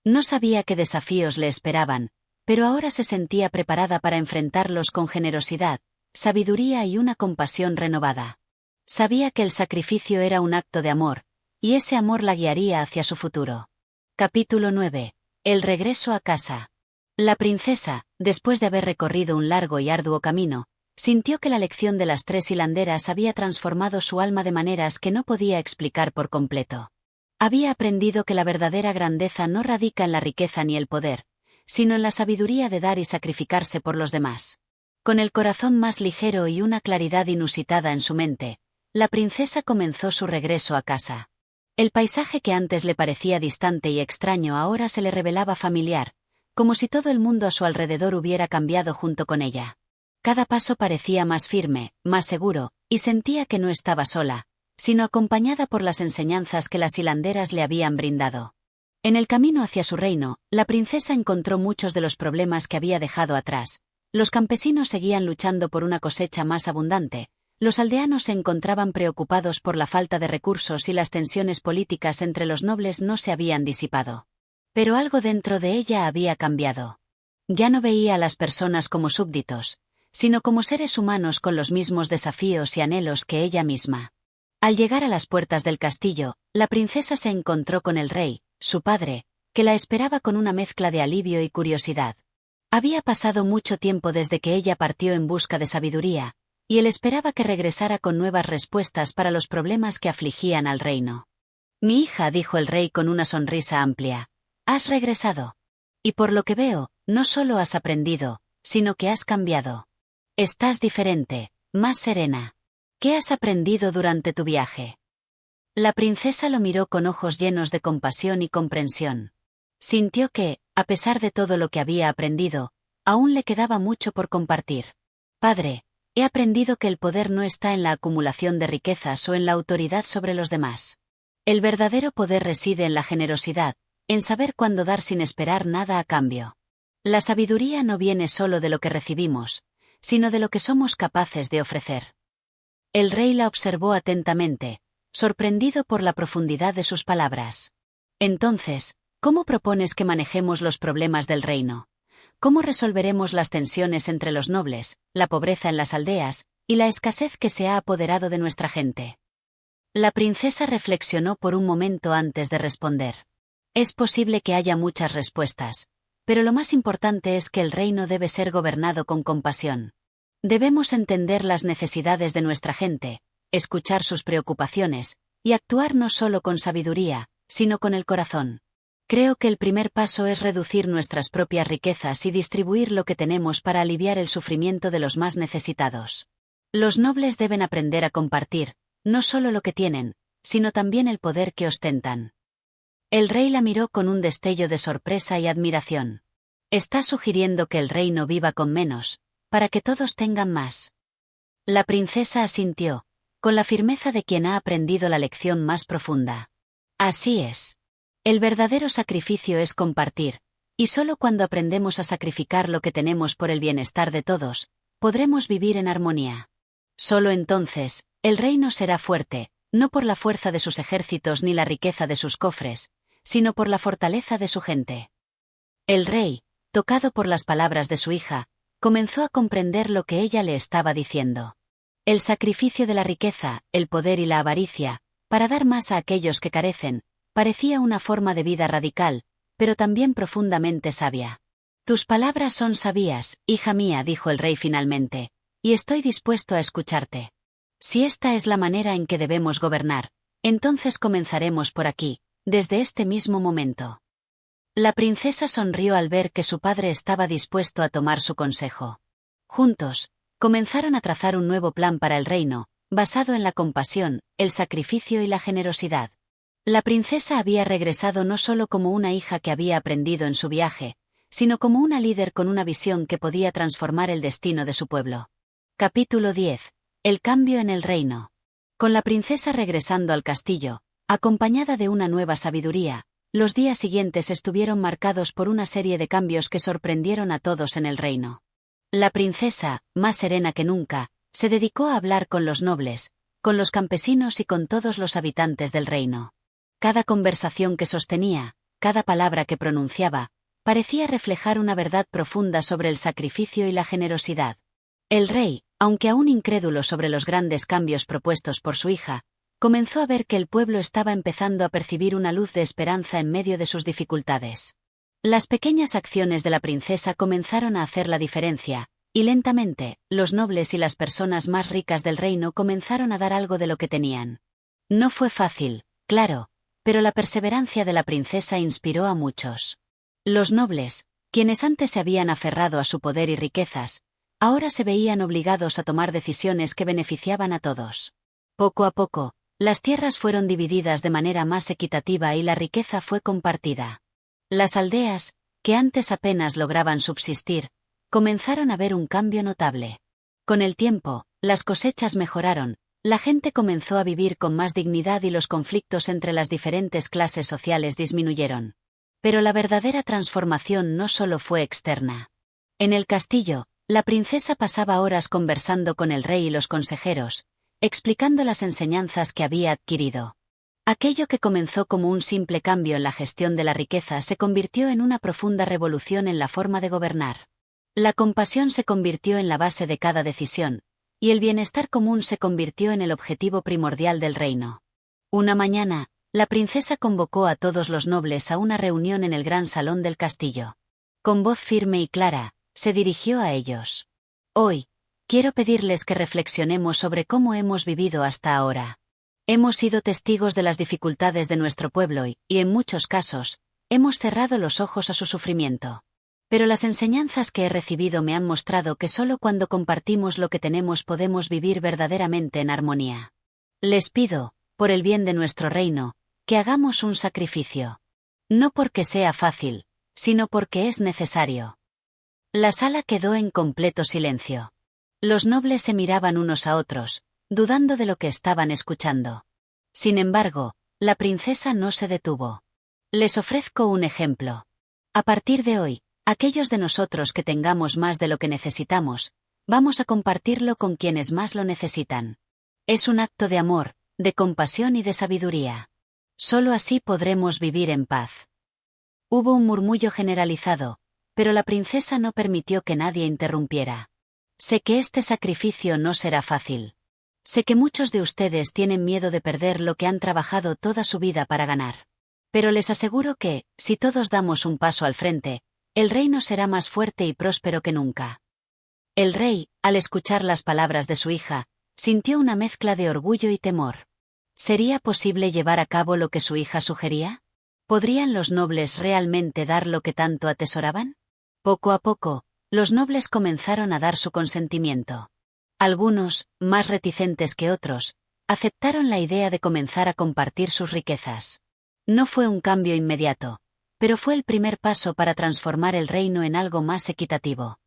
No sabía qué desafíos le esperaban, pero ahora se sentía preparada para enfrentarlos con generosidad, sabiduría y una compasión renovada. Sabía que el sacrificio era un acto de amor, y ese amor la guiaría hacia su futuro. Capítulo 9. El regreso a casa. La princesa, después de haber recorrido un largo y arduo camino, sintió que la lección de las 3 hilanderas había transformado su alma de maneras que no podía explicar por completo. Había aprendido que la verdadera grandeza no radica en la riqueza ni el poder, sino en la sabiduría de dar y sacrificarse por los demás. Con el corazón más ligero y una claridad inusitada en su mente, la princesa comenzó su regreso a casa. El paisaje que antes le parecía distante y extraño ahora se le revelaba familiar, como si todo el mundo a su alrededor hubiera cambiado junto con ella. Cada paso parecía más firme, más seguro, y sentía que no estaba sola, sino acompañada por las enseñanzas que las hilanderas le habían brindado. En el camino hacia su reino, la princesa encontró muchos de los problemas que había dejado atrás. Los campesinos seguían luchando por una cosecha más abundante, los aldeanos se encontraban preocupados por la falta de recursos y las tensiones políticas entre los nobles no se habían disipado. Pero algo dentro de ella había cambiado. Ya no veía a las personas como súbditos, sino como seres humanos con los mismos desafíos y anhelos que ella misma. Al llegar a las puertas del castillo, la princesa se encontró con el rey, su padre, que la esperaba con una mezcla de alivio y curiosidad. Había pasado mucho tiempo desde que ella partió en busca de sabiduría, y él esperaba que regresara con nuevas respuestas para los problemas que afligían al reino. Mi hija, dijo el rey con una sonrisa amplia, has regresado. Y por lo que veo, no solo has aprendido, sino que has cambiado. Estás diferente, más serena. ¿Qué has aprendido durante tu viaje? La princesa lo miró con ojos llenos de compasión y comprensión. Sintió que, a pesar de todo lo que había aprendido, aún le quedaba mucho por compartir. Padre, he aprendido que el poder no está en la acumulación de riquezas o en la autoridad sobre los demás. El verdadero poder reside en la generosidad, en saber cuándo dar sin esperar nada a cambio. La sabiduría no viene solo de lo que recibimos, sino de lo que somos capaces de ofrecer. El rey la observó atentamente, sorprendido por la profundidad de sus palabras. Entonces, ¿cómo propones que manejemos los problemas del reino? ¿Cómo resolveremos las tensiones entre los nobles, la pobreza en las aldeas, y la escasez que se ha apoderado de nuestra gente? La princesa reflexionó por un momento antes de responder. Es posible que haya muchas respuestas, pero lo más importante es que el reino debe ser gobernado con compasión. Debemos entender las necesidades de nuestra gente, escuchar sus preocupaciones, y actuar no solo con sabiduría, sino con el corazón. Creo que el primer paso es reducir nuestras propias riquezas y distribuir lo que tenemos para aliviar el sufrimiento de los más necesitados. Los nobles deben aprender a compartir, no solo lo que tienen, sino también el poder que ostentan. El rey la miró con un destello de sorpresa y admiración. ¿Estás sugiriendo que el reino viva con menos, para que todos tengan más? La princesa asintió, con la firmeza de quien ha aprendido la lección más profunda. Así es. El verdadero sacrificio es compartir, y solo cuando aprendemos a sacrificar lo que tenemos por el bienestar de todos, podremos vivir en armonía. Solo entonces, el reino será fuerte, no por la fuerza de sus ejércitos ni la riqueza de sus cofres, sino por la fortaleza de su gente. El rey, tocado por las palabras de su hija, comenzó a comprender lo que ella le estaba diciendo. El sacrificio de la riqueza, el poder y la avaricia, para dar más a aquellos que carecen, parecía una forma de vida radical, pero también profundamente sabia. Tus palabras son sabias, hija mía, dijo el rey finalmente, y estoy dispuesto a escucharte. Si esta es la manera en que debemos gobernar, entonces comenzaremos por aquí, desde este mismo momento. La princesa sonrió al ver que su padre estaba dispuesto a tomar su consejo. Juntos, comenzaron a trazar un nuevo plan para el reino, basado en la compasión, el sacrificio y la generosidad. La princesa había regresado no solo como una hija que había aprendido en su viaje, sino como una líder con una visión que podía transformar el destino de su pueblo. Capítulo 10. El cambio en el reino. Con la princesa regresando al castillo, acompañada de una nueva sabiduría, los días siguientes estuvieron marcados por una serie de cambios que sorprendieron a todos en el reino. La princesa, más serena que nunca, se dedicó a hablar con los nobles, con los campesinos y con todos los habitantes del reino. Cada conversación que sostenía, cada palabra que pronunciaba, parecía reflejar una verdad profunda sobre el sacrificio y la generosidad. El rey, aunque aún incrédulo sobre los grandes cambios propuestos por su hija, comenzó a ver que el pueblo estaba empezando a percibir una luz de esperanza en medio de sus dificultades. Las pequeñas acciones de la princesa comenzaron a hacer la diferencia, y lentamente, los nobles y las personas más ricas del reino comenzaron a dar algo de lo que tenían. No fue fácil, claro, pero la perseverancia de la princesa inspiró a muchos. Los nobles, quienes antes se habían aferrado a su poder y riquezas, ahora se veían obligados a tomar decisiones que beneficiaban a todos. Poco a poco, las tierras fueron divididas de manera más equitativa y la riqueza fue compartida. Las aldeas, que antes apenas lograban subsistir, comenzaron a ver un cambio notable. Con el tiempo, las cosechas mejoraron, la gente comenzó a vivir con más dignidad y los conflictos entre las diferentes clases sociales disminuyeron. Pero la verdadera transformación no solo fue externa. En el castillo, la princesa pasaba horas conversando con el rey y los consejeros, explicando las enseñanzas que había adquirido. Aquello que comenzó como un simple cambio en la gestión de la riqueza se convirtió en una profunda revolución en la forma de gobernar. La compasión se convirtió en la base de cada decisión, y el bienestar común se convirtió en el objetivo primordial del reino. Una mañana, la princesa convocó a todos los nobles a una reunión en el gran salón del castillo. Con voz firme y clara, se dirigió a ellos. Hoy, quiero pedirles que reflexionemos sobre cómo hemos vivido hasta ahora. Hemos sido testigos de las dificultades de nuestro pueblo y, en muchos casos, hemos cerrado los ojos a su sufrimiento. Pero las enseñanzas que he recibido me han mostrado que solo cuando compartimos lo que tenemos podemos vivir verdaderamente en armonía. Les pido, por el bien de nuestro reino, que hagamos un sacrificio. No porque sea fácil, sino porque es necesario. La sala quedó en completo silencio. Los nobles se miraban unos a otros, dudando de lo que estaban escuchando. Sin embargo, la princesa no se detuvo. Les ofrezco un ejemplo. A partir de hoy, aquellos de nosotros que tengamos más de lo que necesitamos, vamos a compartirlo con quienes más lo necesitan. Es un acto de amor, de compasión y de sabiduría. Solo así podremos vivir en paz. Hubo un murmullo generalizado, pero la princesa no permitió que nadie interrumpiera. Sé que este sacrificio no será fácil. Sé que muchos de ustedes tienen miedo de perder lo que han trabajado toda su vida para ganar. Pero les aseguro que, si todos damos un paso al frente, el reino será más fuerte y próspero que nunca. El rey, al escuchar las palabras de su hija, sintió una mezcla de orgullo y temor. ¿Sería posible llevar a cabo lo que su hija sugería? ¿Podrían los nobles realmente dar lo que tanto atesoraban? Poco a poco, los nobles comenzaron a dar su consentimiento. Algunos, más reticentes que otros, aceptaron la idea de comenzar a compartir sus riquezas. No fue un cambio inmediato, pero fue el primer paso para transformar el reino en algo más equitativo.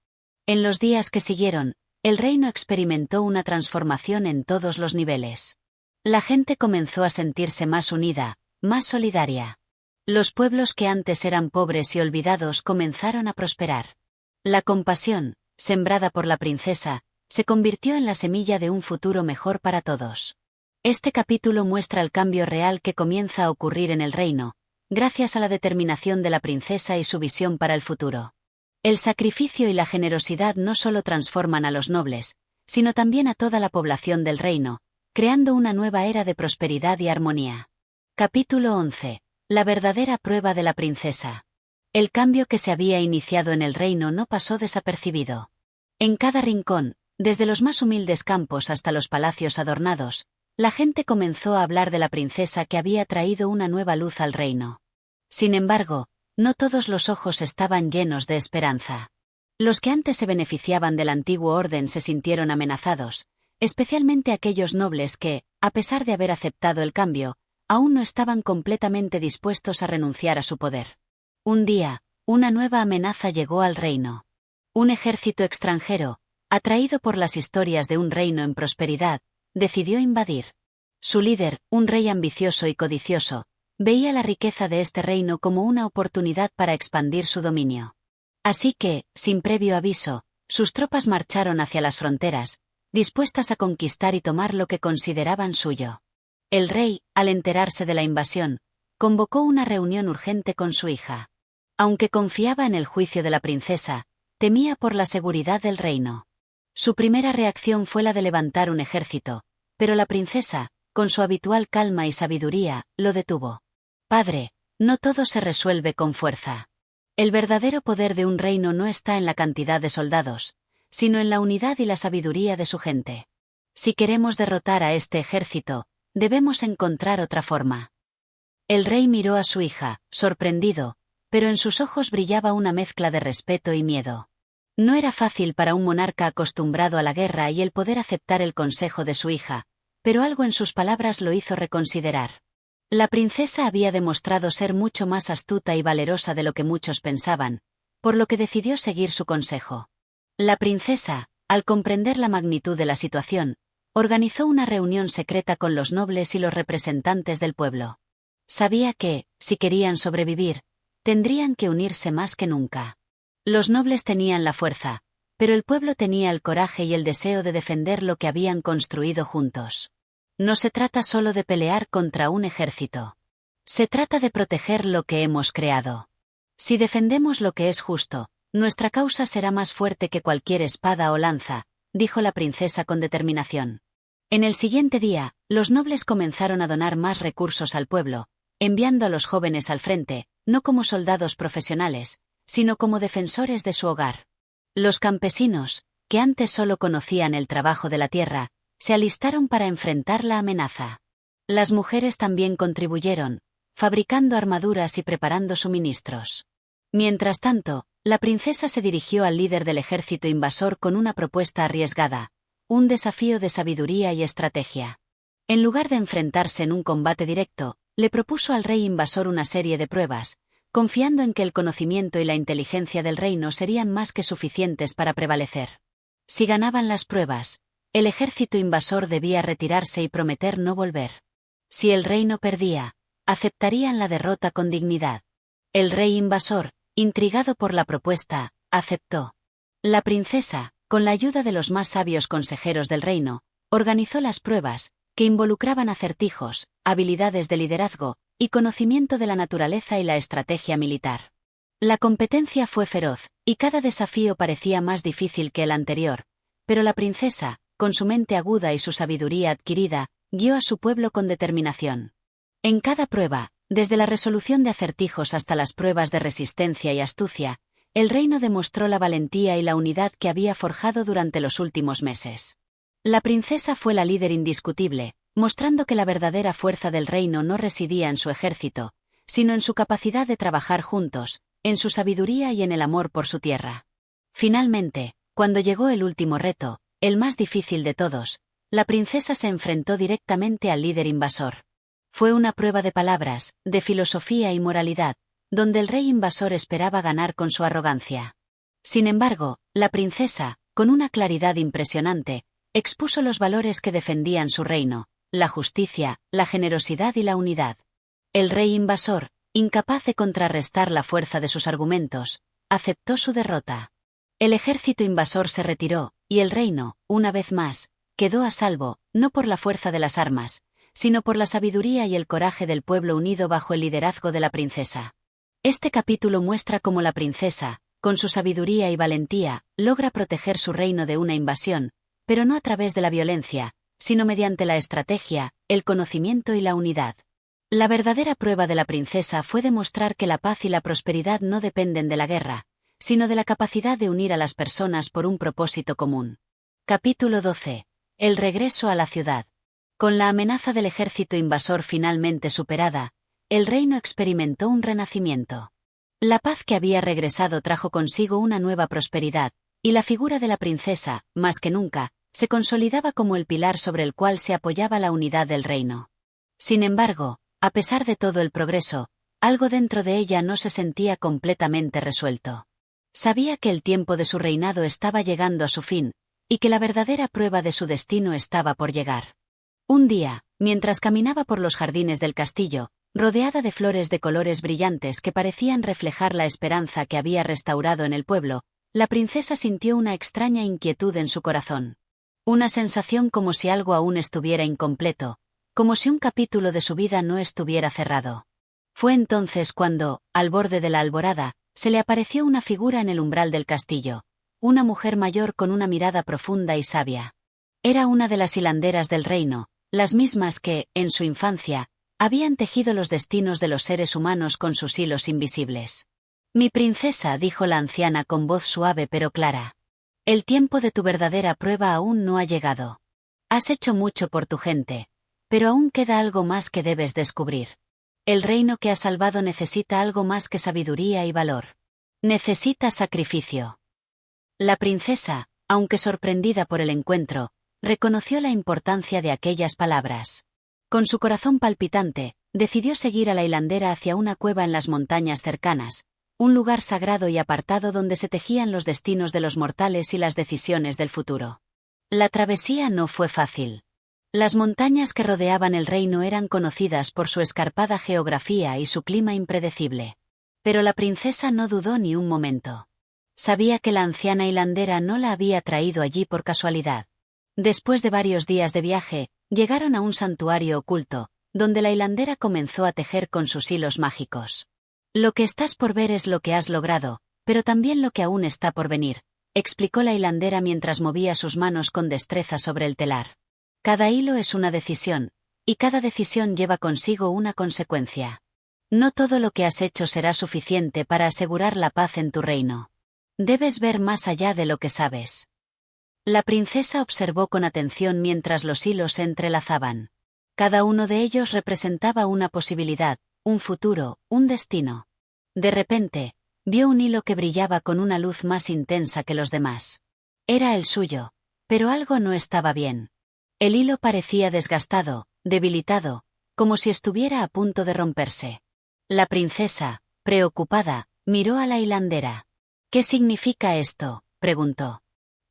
En los días que siguieron, el reino experimentó una transformación en todos los niveles. La gente comenzó a sentirse más unida, más solidaria. Los pueblos que antes eran pobres y olvidados comenzaron a prosperar. La compasión, sembrada por la princesa, se convirtió en la semilla de un futuro mejor para todos. Este capítulo muestra el cambio real que comienza a ocurrir en el reino, gracias a la determinación de la princesa y su visión para el futuro. El sacrificio y la generosidad no solo transforman a los nobles, sino también a toda la población del reino, creando una nueva era de prosperidad y armonía. Capítulo 11. La verdadera prueba de la princesa. El cambio que se había iniciado en el reino no pasó desapercibido. En cada rincón, desde los más humildes campos hasta los palacios adornados, la gente comenzó a hablar de la princesa que había traído una nueva luz al reino. Sin embargo, no todos los ojos estaban llenos de esperanza. Los que antes se beneficiaban del antiguo orden se sintieron amenazados, especialmente aquellos nobles que, a pesar de haber aceptado el cambio, aún no estaban completamente dispuestos a renunciar a su poder. Un día, una nueva amenaza llegó al reino. Un ejército extranjero, atraído por las historias de un reino en prosperidad, decidió invadir. Su líder, un rey ambicioso y codicioso, veía la riqueza de este reino como una oportunidad para expandir su dominio. Así que, sin previo aviso, sus tropas marcharon hacia las fronteras, dispuestas a conquistar y tomar lo que consideraban suyo. El rey, al enterarse de la invasión, convocó una reunión urgente con su hija. Aunque confiaba en el juicio de la princesa, temía por la seguridad del reino. Su primera reacción fue la de levantar un ejército, pero la princesa, con su habitual calma y sabiduría, lo detuvo. «Padre, no todo se resuelve con fuerza. El verdadero poder de un reino no está en la cantidad de soldados, sino en la unidad y la sabiduría de su gente. Si queremos derrotar a este ejército, debemos encontrar otra forma». El rey miró a su hija, sorprendido, pero en sus ojos brillaba una mezcla de respeto y miedo. No era fácil para un monarca acostumbrado a la guerra y el poder aceptar el consejo de su hija, pero algo en sus palabras lo hizo reconsiderar. La princesa había demostrado ser mucho más astuta y valerosa de lo que muchos pensaban, por lo que decidió seguir su consejo. La princesa, al comprender la magnitud de la situación, organizó una reunión secreta con los nobles y los representantes del pueblo. Sabía que, si querían sobrevivir, tendrían que unirse más que nunca. Los nobles tenían la fuerza, pero el pueblo tenía el coraje y el deseo de defender lo que habían construido juntos. No se trata solo de pelear contra un ejército. Se trata de proteger lo que hemos creado. Si defendemos lo que es justo, nuestra causa será más fuerte que cualquier espada o lanza, dijo la princesa con determinación. En el siguiente día, los nobles comenzaron a donar más recursos al pueblo, enviando a los jóvenes al frente, no como soldados profesionales, sino como defensores de su hogar. Los campesinos, que antes solo conocían el trabajo de la tierra, se alistaron para enfrentar la amenaza. Las mujeres también contribuyeron, fabricando armaduras y preparando suministros. Mientras tanto, la princesa se dirigió al líder del ejército invasor con una propuesta arriesgada, un desafío de sabiduría y estrategia. En lugar de enfrentarse en un combate directo, le propuso al rey invasor una serie de pruebas, confiando en que el conocimiento y la inteligencia del reino serían más que suficientes para prevalecer. Si ganaban las pruebas, el ejército invasor debía retirarse y prometer no volver. Si el reino perdía, aceptarían la derrota con dignidad. El rey invasor, intrigado por la propuesta, aceptó. La princesa, con la ayuda de los más sabios consejeros del reino, organizó las pruebas, que involucraban acertijos, habilidades de liderazgo, y conocimiento de la naturaleza y la estrategia militar. La competencia fue feroz, y cada desafío parecía más difícil que el anterior, pero la princesa, con su mente aguda y su sabiduría adquirida, guió a su pueblo con determinación. En cada prueba, desde la resolución de acertijos hasta las pruebas de resistencia y astucia, el reino demostró la valentía y la unidad que había forjado durante los últimos meses. La princesa fue la líder indiscutible, mostrando que la verdadera fuerza del reino no residía en su ejército, sino en su capacidad de trabajar juntos, en su sabiduría y en el amor por su tierra. Finalmente, cuando llegó el último reto, el más difícil de todos, la princesa se enfrentó directamente al líder invasor. Fue una prueba de palabras, de filosofía y moralidad, donde el rey invasor esperaba ganar con su arrogancia. Sin embargo, la princesa, con una claridad impresionante, expuso los valores que defendían su reino, la justicia, la generosidad y la unidad. El rey invasor, incapaz de contrarrestar la fuerza de sus argumentos, aceptó su derrota. El ejército invasor se retiró, y el reino, una vez más, quedó a salvo, no por la fuerza de las armas, sino por la sabiduría y el coraje del pueblo unido bajo el liderazgo de la princesa. Este capítulo muestra cómo la princesa, con su sabiduría y valentía, logra proteger su reino de una invasión, pero no a través de la violencia, sino mediante la estrategia, el conocimiento y la unidad. La verdadera prueba de la princesa fue demostrar que la paz y la prosperidad no dependen de la guerra, sino de la capacidad de unir a las personas por un propósito común. Capítulo 12. El regreso a la ciudad. Con la amenaza del ejército invasor finalmente superada, el reino experimentó un renacimiento. La paz que había regresado trajo consigo una nueva prosperidad, y la figura de la princesa, más que nunca, se consolidaba como el pilar sobre el cual se apoyaba la unidad del reino. Sin embargo, a pesar de todo el progreso, algo dentro de ella no se sentía completamente resuelto. Sabía que el tiempo de su reinado estaba llegando a su fin, y que la verdadera prueba de su destino estaba por llegar. Un día, mientras caminaba por los jardines del castillo, rodeada de flores de colores brillantes que parecían reflejar la esperanza que había restaurado en el pueblo, la princesa sintió una extraña inquietud en su corazón. Una sensación como si algo aún estuviera incompleto, como si un capítulo de su vida no estuviera cerrado. Fue entonces cuando, al borde de la alborada, se le apareció una figura en el umbral del castillo, una mujer mayor con una mirada profunda y sabia. Era una de las hilanderas del reino, las mismas que, en su infancia, habían tejido los destinos de los seres humanos con sus hilos invisibles. «Mi princesa», dijo la anciana con voz suave pero clara. «El tiempo de tu verdadera prueba aún no ha llegado. Has hecho mucho por tu gente, pero aún queda algo más que debes descubrir. El reino que has salvado necesita algo más que sabiduría y valor. Necesita sacrificio». La princesa, aunque sorprendida por el encuentro, reconoció la importancia de aquellas palabras. Con su corazón palpitante, decidió seguir a la hilandera hacia una cueva en las montañas cercanas, un lugar sagrado y apartado donde se tejían los destinos de los mortales y las decisiones del futuro. La travesía no fue fácil. Las montañas que rodeaban el reino eran conocidas por su escarpada geografía y su clima impredecible. Pero la princesa no dudó ni un momento. Sabía que la anciana hilandera no la había traído allí por casualidad. Después de varios días de viaje, llegaron a un santuario oculto, donde la hilandera comenzó a tejer con sus hilos mágicos. «Lo que estás por ver es lo que has logrado, pero también lo que aún está por venir», explicó la hilandera mientras movía sus manos con destreza sobre el telar. «Cada hilo es una decisión, y cada decisión lleva consigo una consecuencia. No todo lo que has hecho será suficiente para asegurar la paz en tu reino. Debes ver más allá de lo que sabes». La princesa observó con atención mientras los hilos se entrelazaban. Cada uno de ellos representaba una posibilidad, un futuro, un destino. De repente, vio un hilo que brillaba con una luz más intensa que los demás. Era el suyo, pero algo no estaba bien. El hilo parecía desgastado, debilitado, como si estuviera a punto de romperse. La princesa, preocupada, miró a la hilandera. «¿Qué significa esto?», preguntó.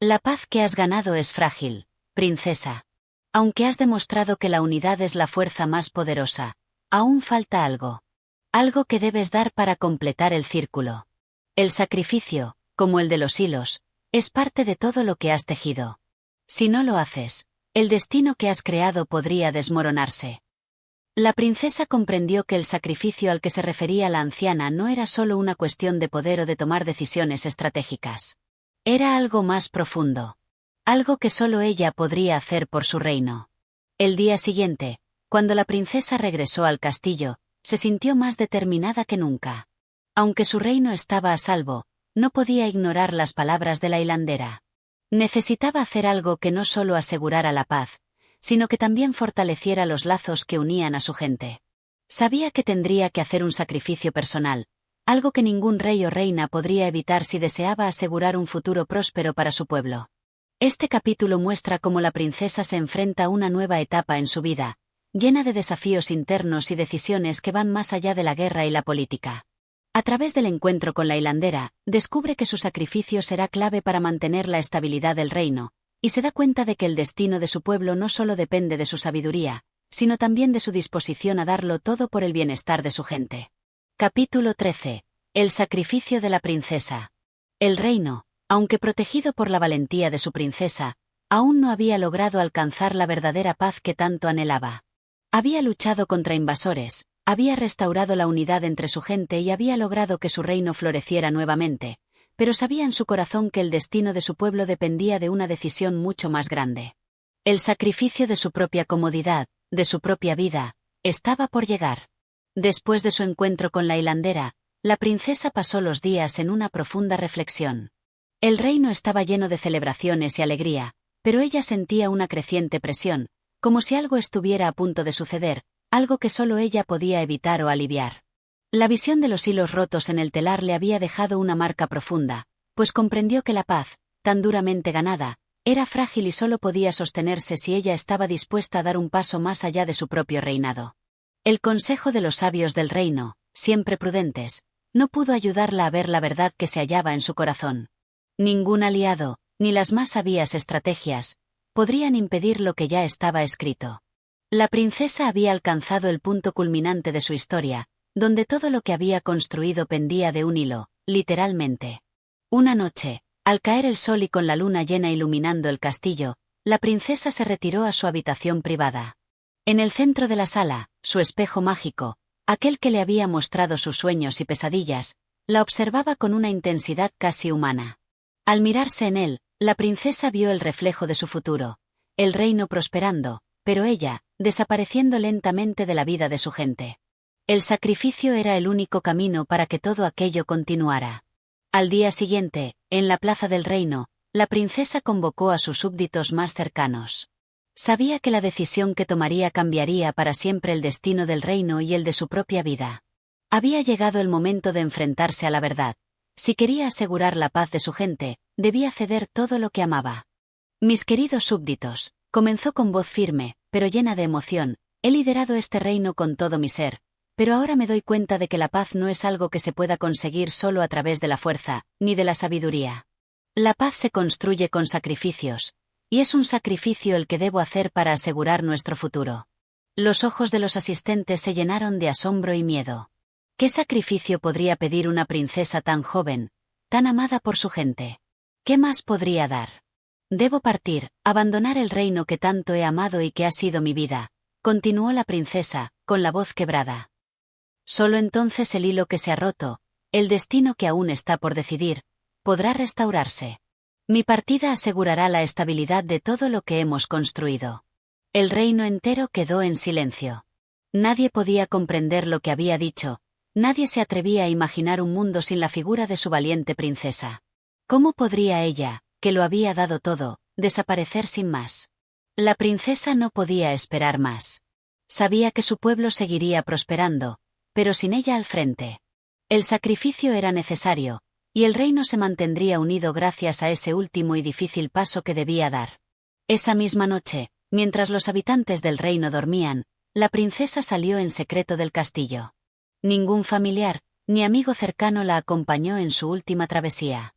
«La paz que has ganado es frágil, princesa. Aunque has demostrado que la unidad es la fuerza más poderosa, aún falta algo. Algo que debes dar para completar el círculo. El sacrificio, como el de los hilos, es parte de todo lo que has tejido. Si no lo haces, el destino que has creado podría desmoronarse». La princesa comprendió que el sacrificio al que se refería la anciana no era solo una cuestión de poder o de tomar decisiones estratégicas. Era algo más profundo. Algo que solo ella podría hacer por su reino. El día siguiente, cuando la princesa regresó al castillo, se sintió más determinada que nunca. Aunque su reino estaba a salvo, no podía ignorar las palabras de la hilandera. Necesitaba hacer algo que no solo asegurara la paz, sino que también fortaleciera los lazos que unían a su gente. Sabía que tendría que hacer un sacrificio personal, algo que ningún rey o reina podría evitar si deseaba asegurar un futuro próspero para su pueblo. Este capítulo muestra cómo la princesa se enfrenta a una nueva etapa en su vida, llena de desafíos internos y decisiones que van más allá de la guerra y la política. A través del encuentro con la hilandera, descubre que su sacrificio será clave para mantener la estabilidad del reino, y se da cuenta de que el destino de su pueblo no solo depende de su sabiduría, sino también de su disposición a darlo todo por el bienestar de su gente. Capítulo 13. El sacrificio de la princesa. El reino, aunque protegido por la valentía de su princesa, aún no había logrado alcanzar la verdadera paz que tanto anhelaba. Había luchado contra invasores, había restaurado la unidad entre su gente y había logrado que su reino floreciera nuevamente, pero sabía en su corazón que el destino de su pueblo dependía de una decisión mucho más grande. El sacrificio de su propia comodidad, de su propia vida, estaba por llegar. Después de su encuentro con la hilandera, la princesa pasó los días en una profunda reflexión. El reino estaba lleno de celebraciones y alegría, pero ella sentía una creciente presión, como si algo estuviera a punto de suceder, algo que solo ella podía evitar o aliviar. La visión de los hilos rotos en el telar le había dejado una marca profunda, pues comprendió que la paz, tan duramente ganada, era frágil y solo podía sostenerse si ella estaba dispuesta a dar un paso más allá de su propio reinado. El consejo de los sabios del reino, siempre prudentes, no pudo ayudarla a ver la verdad que se hallaba en su corazón. Ningún aliado, ni las más sabias estrategias, podrían impedir lo que ya estaba escrito. La princesa había alcanzado el punto culminante de su historia, donde todo lo que había construido pendía de un hilo, literalmente. Una noche, al caer el sol y con la luna llena iluminando el castillo, la princesa se retiró a su habitación privada. En el centro de la sala, su espejo mágico, aquel que le había mostrado sus sueños y pesadillas, la observaba con una intensidad casi humana. Al mirarse en él, la princesa vio el reflejo de su futuro, el reino prosperando, pero ella, desapareciendo lentamente de la vida de su gente. El sacrificio era el único camino para que todo aquello continuara. Al día siguiente, en la plaza del reino, la princesa convocó a sus súbditos más cercanos. Sabía que la decisión que tomaría cambiaría para siempre el destino del reino y el de su propia vida. Había llegado el momento de enfrentarse a la verdad. Si quería asegurar la paz de su gente, debía ceder todo lo que amaba. Mis queridos súbditos, comenzó con voz firme, pero llena de emoción, he liderado este reino con todo mi ser, pero ahora me doy cuenta de que la paz no es algo que se pueda conseguir solo a través de la fuerza, ni de la sabiduría. La paz se construye con sacrificios, y es un sacrificio el que debo hacer para asegurar nuestro futuro. Los ojos de los asistentes se llenaron de asombro y miedo. ¿Qué sacrificio podría pedir una princesa tan joven, tan amada por su gente? ¿Qué más podría dar? Debo partir, abandonar el reino que tanto he amado y que ha sido mi vida, continuó la princesa, con la voz quebrada. Solo entonces el hilo que se ha roto, el destino que aún está por decidir, podrá restaurarse. Mi partida asegurará la estabilidad de todo lo que hemos construido. El reino entero quedó en silencio. Nadie podía comprender lo que había dicho, nadie se atrevía a imaginar un mundo sin la figura de su valiente princesa. ¿Cómo podría ella, que lo había dado todo, desaparecer sin más? La princesa no podía esperar más. Sabía que su pueblo seguiría prosperando, pero sin ella al frente. El sacrificio era necesario, y el reino se mantendría unido gracias a ese último y difícil paso que debía dar. Esa misma noche, mientras los habitantes del reino dormían, la princesa salió en secreto del castillo. Ningún familiar, ni amigo cercano la acompañó en su última travesía.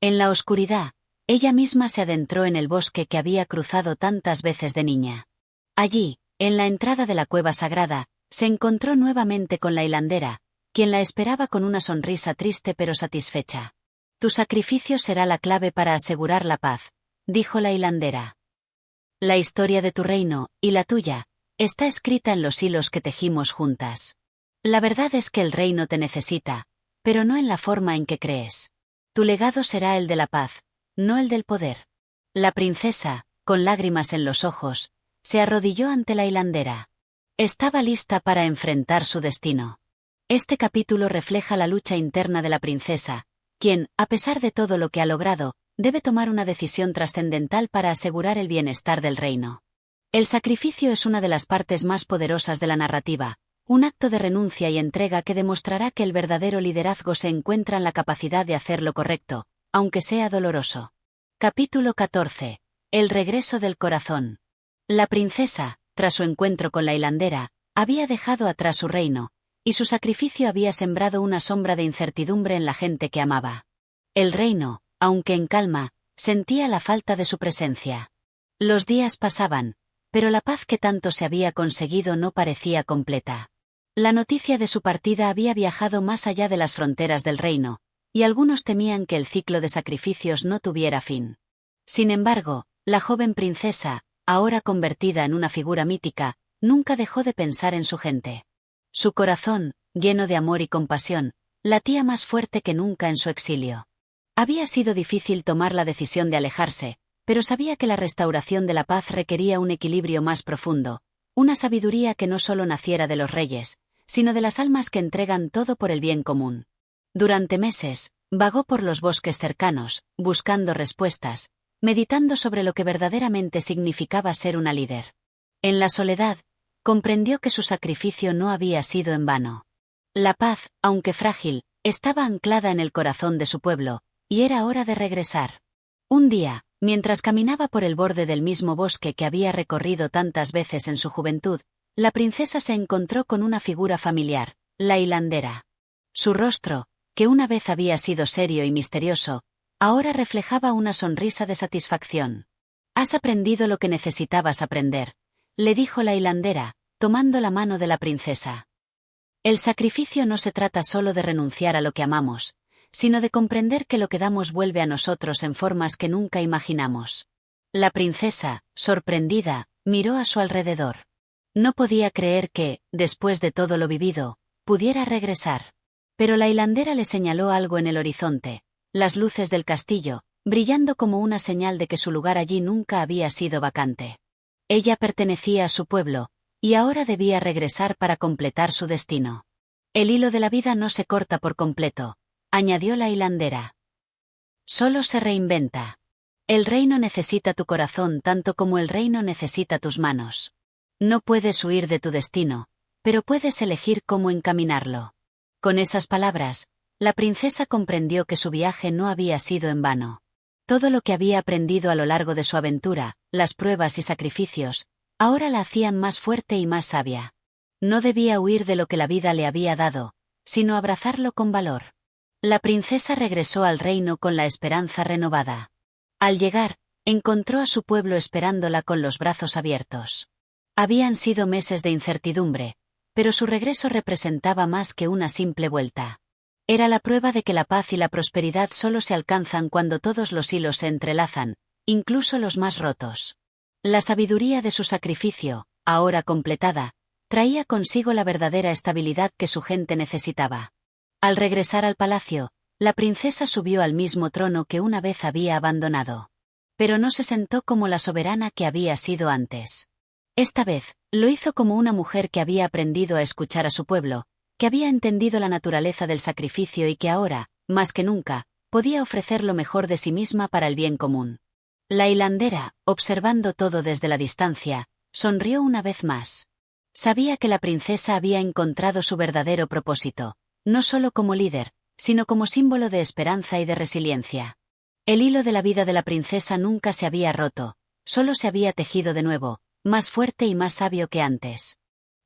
En la oscuridad, ella misma se adentró en el bosque que había cruzado tantas veces de niña. Allí, en la entrada de la cueva sagrada, se encontró nuevamente con la hilandera, quien la esperaba con una sonrisa triste pero satisfecha. Tu sacrificio será la clave para asegurar la paz, dijo la hilandera. La historia de tu reino, y la tuya, está escrita en los hilos que tejimos juntas. La verdad es que el reino te necesita, pero no en la forma en que crees. Tu legado será el de la paz, no el del poder. La princesa, con lágrimas en los ojos, se arrodilló ante la hilandera. Estaba lista para enfrentar su destino. Este capítulo refleja la lucha interna de la princesa, quien, a pesar de todo lo que ha logrado, debe tomar una decisión trascendental para asegurar el bienestar del reino. El sacrificio es una de las partes más poderosas de la narrativa, un acto de renuncia y entrega que demostrará que el verdadero liderazgo se encuentra en la capacidad de hacer lo correcto, aunque sea doloroso. Capítulo 14. El regreso del corazón. La princesa, tras su encuentro con la hilandera, había dejado atrás su reino, y su sacrificio había sembrado una sombra de incertidumbre en la gente que amaba. El reino, aunque en calma, sentía la falta de su presencia. Los días pasaban, pero la paz que tanto se había conseguido no parecía completa. La noticia de su partida había viajado más allá de las fronteras del reino, y algunos temían que el ciclo de sacrificios no tuviera fin. Sin embargo, la joven princesa, ahora convertida en una figura mítica, nunca dejó de pensar en su gente. Su corazón, lleno de amor y compasión, latía más fuerte que nunca en su exilio. Había sido difícil tomar la decisión de alejarse, pero sabía que la restauración de la paz requería un equilibrio más profundo, una sabiduría que no solo naciera de los reyes, sino de las almas que entregan todo por el bien común. Durante meses, vagó por los bosques cercanos, buscando respuestas, meditando sobre lo que verdaderamente significaba ser una líder. En la soledad, comprendió que su sacrificio no había sido en vano. La paz, aunque frágil, estaba anclada en el corazón de su pueblo, y era hora de regresar. Un día, mientras caminaba por el borde del mismo bosque que había recorrido tantas veces en su juventud, la princesa se encontró con una figura familiar, la hilandera. Su rostro, que una vez había sido serio y misterioso, ahora reflejaba una sonrisa de satisfacción. «Has aprendido lo que necesitabas aprender», le dijo la hilandera, tomando la mano de la princesa. El sacrificio no se trata solo de renunciar a lo que amamos, sino de comprender que lo que damos vuelve a nosotros en formas que nunca imaginamos. La princesa, sorprendida, miró a su alrededor. No podía creer que, después de todo lo vivido, pudiera regresar. Pero la hilandera le señaló algo en el horizonte, las luces del castillo, brillando como una señal de que su lugar allí nunca había sido vacante. Ella pertenecía a su pueblo, y ahora debía regresar para completar su destino. El hilo de la vida no se corta por completo, añadió la hilandera. Solo se reinventa. El reino necesita tu corazón tanto como el reino necesita tus manos. No puedes huir de tu destino, pero puedes elegir cómo encaminarlo. Con esas palabras, la princesa comprendió que su viaje no había sido en vano. Todo lo que había aprendido a lo largo de su aventura, las pruebas y sacrificios, ahora la hacían más fuerte y más sabia. No debía huir de lo que la vida le había dado, sino abrazarlo con valor. La princesa regresó al reino con la esperanza renovada. Al llegar, encontró a su pueblo esperándola con los brazos abiertos. Habían sido meses de incertidumbre, pero su regreso representaba más que una simple vuelta. Era la prueba de que la paz y la prosperidad solo se alcanzan cuando todos los hilos se entrelazan, incluso los más rotos. La sabiduría de su sacrificio, ahora completada, traía consigo la verdadera estabilidad que su gente necesitaba. Al regresar al palacio, la princesa subió al mismo trono que una vez había abandonado. Pero no se sentó como la soberana que había sido antes. Esta vez, lo hizo como una mujer que había aprendido a escuchar a su pueblo, que había entendido la naturaleza del sacrificio y que ahora, más que nunca, podía ofrecer lo mejor de sí misma para el bien común. La hilandera, observando todo desde la distancia, sonrió una vez más. Sabía que la princesa había encontrado su verdadero propósito, no solo como líder, sino como símbolo de esperanza y de resiliencia. El hilo de la vida de la princesa nunca se había roto, solo se había tejido de nuevo, más fuerte y más sabio que antes.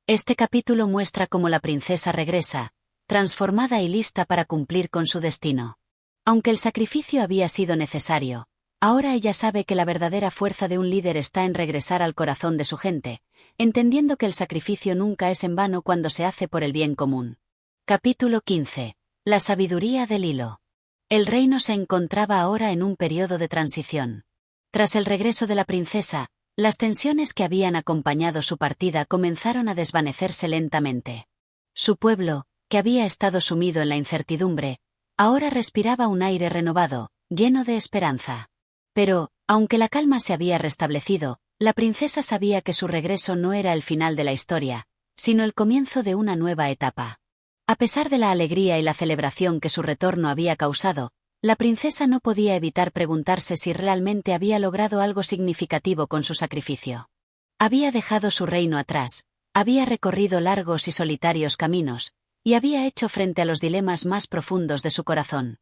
Este capítulo muestra cómo la princesa regresa, transformada y lista para cumplir con su destino. Aunque el sacrificio había sido necesario, ahora ella sabe que la verdadera fuerza de un líder está en regresar al corazón de su gente, entendiendo que el sacrificio nunca es en vano cuando se hace por el bien común. Capítulo 15. La sabiduría del hilo. El reino se encontraba ahora en un periodo de transición. Tras el regreso de la princesa, las tensiones que habían acompañado su partida comenzaron a desvanecerse lentamente. Su pueblo, que había estado sumido en la incertidumbre, ahora respiraba un aire renovado, lleno de esperanza. Pero, aunque la calma se había restablecido, la princesa sabía que su regreso no era el final de la historia, sino el comienzo de una nueva etapa. A pesar de la alegría y la celebración que su retorno había causado, la princesa no podía evitar preguntarse si realmente había logrado algo significativo con su sacrificio. Había dejado su reino atrás, había recorrido largos y solitarios caminos, y había hecho frente a los dilemas más profundos de su corazón.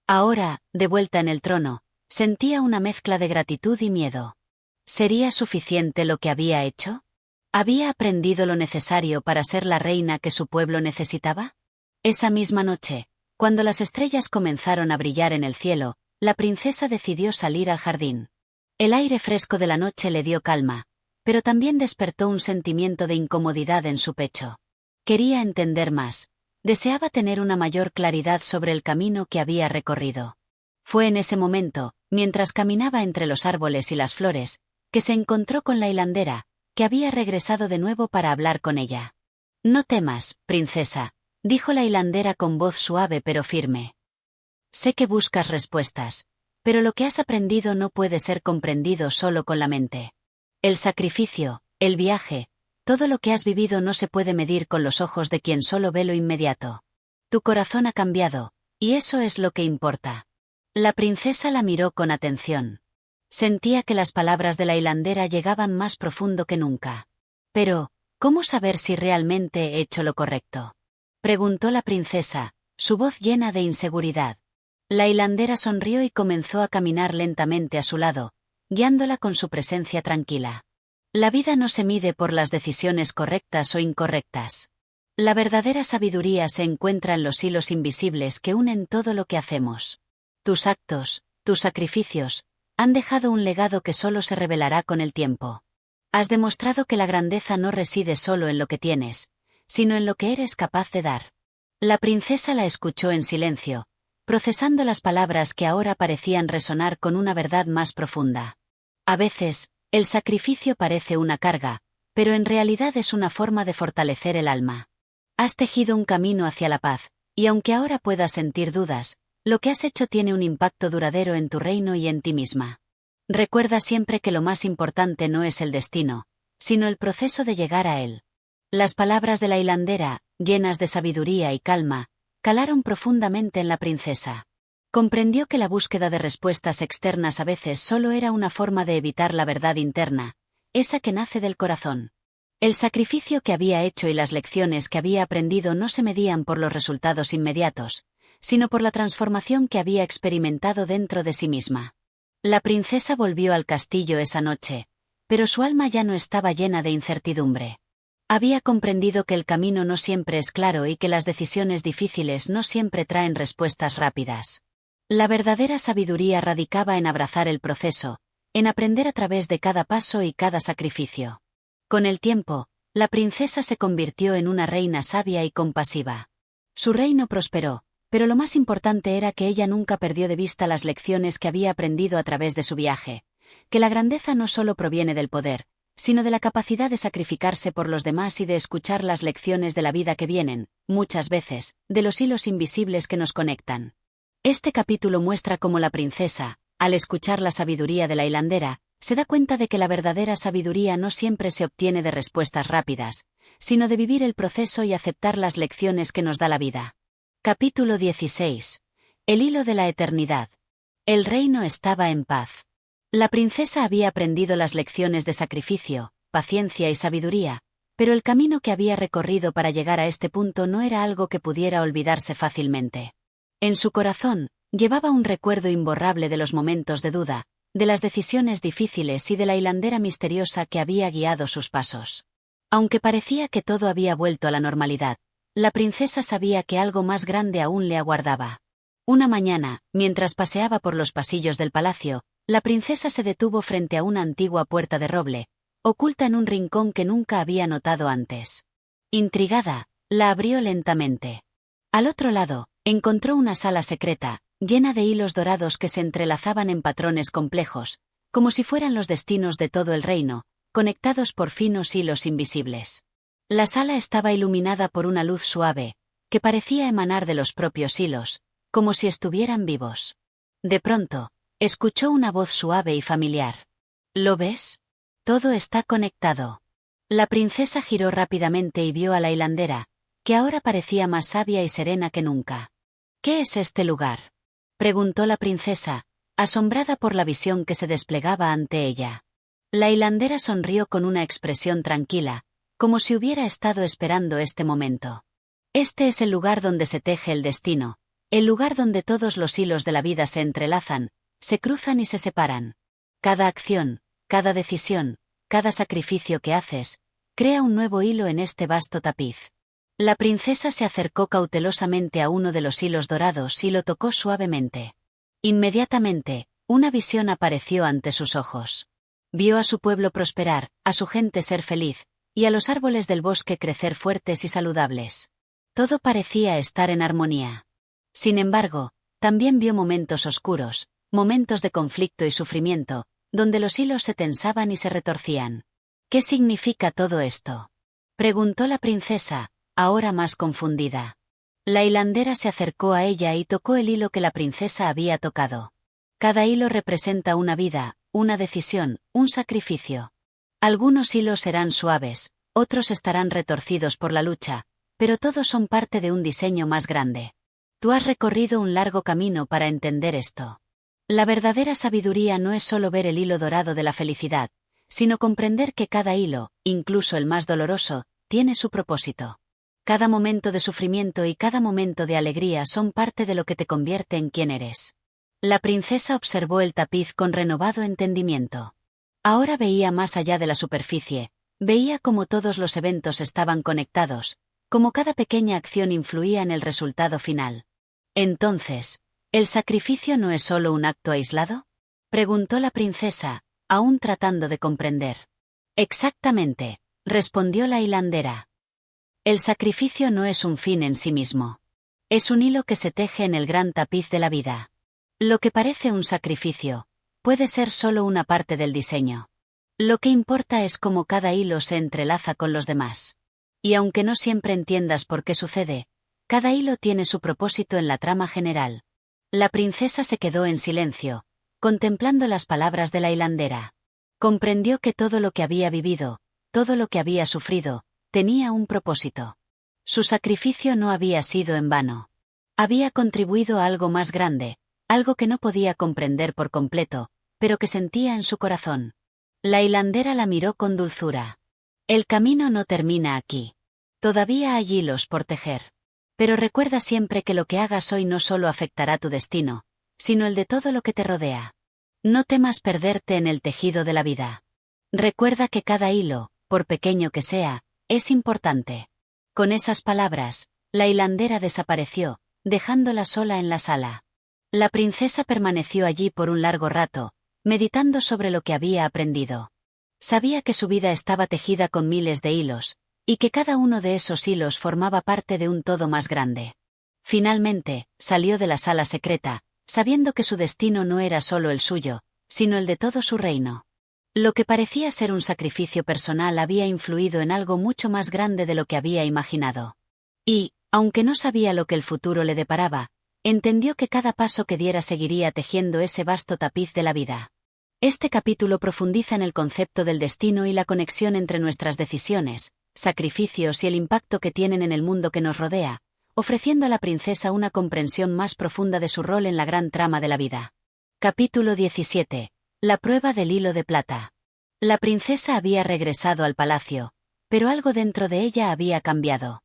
Ahora, de vuelta en el trono, sentía una mezcla de gratitud y miedo. ¿Sería suficiente lo que había hecho? ¿Había aprendido lo necesario para ser la reina que su pueblo necesitaba? Esa misma noche, cuando las estrellas comenzaron a brillar en el cielo, la princesa decidió salir al jardín. El aire fresco de la noche le dio calma, pero también despertó un sentimiento de incomodidad en su pecho. Quería entender más, deseaba tener una mayor claridad sobre el camino que había recorrido. Fue en ese momento, mientras caminaba entre los árboles y las flores, que se encontró con la hilandera, que había regresado de nuevo para hablar con ella. «No temas, princesa», dijo la hilandera con voz suave pero firme. «Sé que buscas respuestas, pero lo que has aprendido no puede ser comprendido solo con la mente. El sacrificio, el viaje, todo lo que has vivido no se puede medir con los ojos de quien solo ve lo inmediato. Tu corazón ha cambiado, y eso es lo que importa». La princesa la miró con atención. Sentía que las palabras de la hilandera llegaban más profundo que nunca. Pero, ¿cómo saber si realmente he hecho lo correcto? Preguntó la princesa, su voz llena de inseguridad. La hilandera sonrió y comenzó a caminar lentamente a su lado, guiándola con su presencia tranquila. La vida no se mide por las decisiones correctas o incorrectas. La verdadera sabiduría se encuentra en los hilos invisibles que unen todo lo que hacemos. Tus actos, tus sacrificios, han dejado un legado que solo se revelará con el tiempo. Has demostrado que la grandeza no reside solo en lo que tienes, sino en lo que eres capaz de dar. La princesa la escuchó en silencio, procesando las palabras que ahora parecían resonar con una verdad más profunda. A veces, el sacrificio parece una carga, pero en realidad es una forma de fortalecer el alma. Has tejido un camino hacia la paz, y aunque ahora puedas sentir dudas, lo que has hecho tiene un impacto duradero en tu reino y en ti misma. Recuerda siempre que lo más importante no es el destino, sino el proceso de llegar a él. Las palabras de la hilandera, llenas de sabiduría y calma, calaron profundamente en la princesa. Comprendió que la búsqueda de respuestas externas a veces solo era una forma de evitar la verdad interna, esa que nace del corazón. El sacrificio que había hecho y las lecciones que había aprendido no se medían por los resultados inmediatos, sino por la transformación que había experimentado dentro de sí misma. La princesa volvió al castillo esa noche, pero su alma ya no estaba llena de incertidumbre. Había comprendido que el camino no siempre es claro y que las decisiones difíciles no siempre traen respuestas rápidas. La verdadera sabiduría radicaba en abrazar el proceso, en aprender a través de cada paso y cada sacrificio. Con el tiempo, la princesa se convirtió en una reina sabia y compasiva. Su reino prosperó, pero lo más importante era que ella nunca perdió de vista las lecciones que había aprendido a través de su viaje, que la grandeza no solo proviene del poder, sino de la capacidad de sacrificarse por los demás y de escuchar las lecciones de la vida que vienen, muchas veces, de los hilos invisibles que nos conectan. Este capítulo muestra cómo la princesa, al escuchar la sabiduría de la hilandera, se da cuenta de que la verdadera sabiduría no siempre se obtiene de respuestas rápidas, sino de vivir el proceso y aceptar las lecciones que nos da la vida. Capítulo 16. El hilo de la eternidad. El reino estaba en paz. La princesa había aprendido las lecciones de sacrificio, paciencia y sabiduría, pero el camino que había recorrido para llegar a este punto no era algo que pudiera olvidarse fácilmente. En su corazón, llevaba un recuerdo imborrable de los momentos de duda, de las decisiones difíciles y de la hilandera misteriosa que había guiado sus pasos. Aunque parecía que todo había vuelto a la normalidad, la princesa sabía que algo más grande aún le aguardaba. Una mañana, mientras paseaba por los pasillos del palacio, la princesa se detuvo frente a una antigua puerta de roble, oculta en un rincón que nunca había notado antes. Intrigada, la abrió lentamente. Al otro lado, encontró una sala secreta, llena de hilos dorados que se entrelazaban en patrones complejos, como si fueran los destinos de todo el reino, conectados por finos hilos invisibles. La sala estaba iluminada por una luz suave, que parecía emanar de los propios hilos, como si estuvieran vivos. De pronto, escuchó una voz suave y familiar. ¿Lo ves? Todo está conectado. La princesa giró rápidamente y vio a la hilandera, que ahora parecía más sabia y serena que nunca. ¿Qué es este lugar?, preguntó la princesa, asombrada por la visión que se desplegaba ante ella. La hilandera sonrió con una expresión tranquila, como si hubiera estado esperando este momento. Este es el lugar donde se teje el destino, el lugar donde todos los hilos de la vida se entrelazan, se cruzan y se separan. Cada acción, cada decisión, cada sacrificio que haces, crea un nuevo hilo en este vasto tapiz. La princesa se acercó cautelosamente a uno de los hilos dorados y lo tocó suavemente. Inmediatamente, una visión apareció ante sus ojos. Vio a su pueblo prosperar, a su gente ser feliz, y a los árboles del bosque crecer fuertes y saludables. Todo parecía estar en armonía. Sin embargo, también vio momentos oscuros, momentos de conflicto y sufrimiento, donde los hilos se tensaban y se retorcían. ¿Qué significa todo esto?, preguntó la princesa, ahora más confundida. La hilandera se acercó a ella y tocó el hilo que la princesa había tocado. Cada hilo representa una vida, una decisión, un sacrificio. Algunos hilos serán suaves, otros estarán retorcidos por la lucha, pero todos son parte de un diseño más grande. Tú has recorrido un largo camino para entender esto. La verdadera sabiduría no es solo ver el hilo dorado de la felicidad, sino comprender que cada hilo, incluso el más doloroso, tiene su propósito. Cada momento de sufrimiento y cada momento de alegría son parte de lo que te convierte en quien eres. La princesa observó el tapiz con renovado entendimiento. Ahora veía más allá de la superficie, veía cómo todos los eventos estaban conectados, cómo cada pequeña acción influía en el resultado final. Entonces, ¿el sacrificio no es solo un acto aislado? Preguntó la princesa, aún tratando de comprender. Exactamente, respondió la hilandera. El sacrificio no es un fin en sí mismo. Es un hilo que se teje en el gran tapiz de la vida. Lo que parece un sacrificio, puede ser solo una parte del diseño. Lo que importa es cómo cada hilo se entrelaza con los demás. Y aunque no siempre entiendas por qué sucede, cada hilo tiene su propósito en la trama general. La princesa se quedó en silencio, contemplando las palabras de la hilandera. Comprendió que todo lo que había vivido, todo lo que había sufrido, tenía un propósito. Su sacrificio no había sido en vano. Había contribuido a algo más grande, algo que no podía comprender por completo, pero que sentía en su corazón. La hilandera la miró con dulzura. El camino no termina aquí. Todavía hay hilos por tejer. Pero recuerda siempre que lo que hagas hoy no solo afectará tu destino, sino el de todo lo que te rodea. No temas perderte en el tejido de la vida. Recuerda que cada hilo, por pequeño que sea, es importante. Con esas palabras, la hilandera desapareció, dejándola sola en la sala. La princesa permaneció allí por un largo rato, meditando sobre lo que había aprendido. Sabía que su vida estaba tejida con miles de hilos, y que cada uno de esos hilos formaba parte de un todo más grande. Finalmente, salió de la sala secreta, sabiendo que su destino no era solo el suyo, sino el de todo su reino. Lo que parecía ser un sacrificio personal había influido en algo mucho más grande de lo que había imaginado. Y, aunque no sabía lo que el futuro le deparaba, entendió que cada paso que diera seguiría tejiendo ese vasto tapiz de la vida. Este capítulo profundiza en el concepto del destino y la conexión entre nuestras decisiones, sacrificios y el impacto que tienen en el mundo que nos rodea, ofreciendo a la princesa una comprensión más profunda de su rol en la gran trama de la vida. Capítulo 17. La prueba del hilo de plata. La princesa había regresado al palacio, pero algo dentro de ella había cambiado.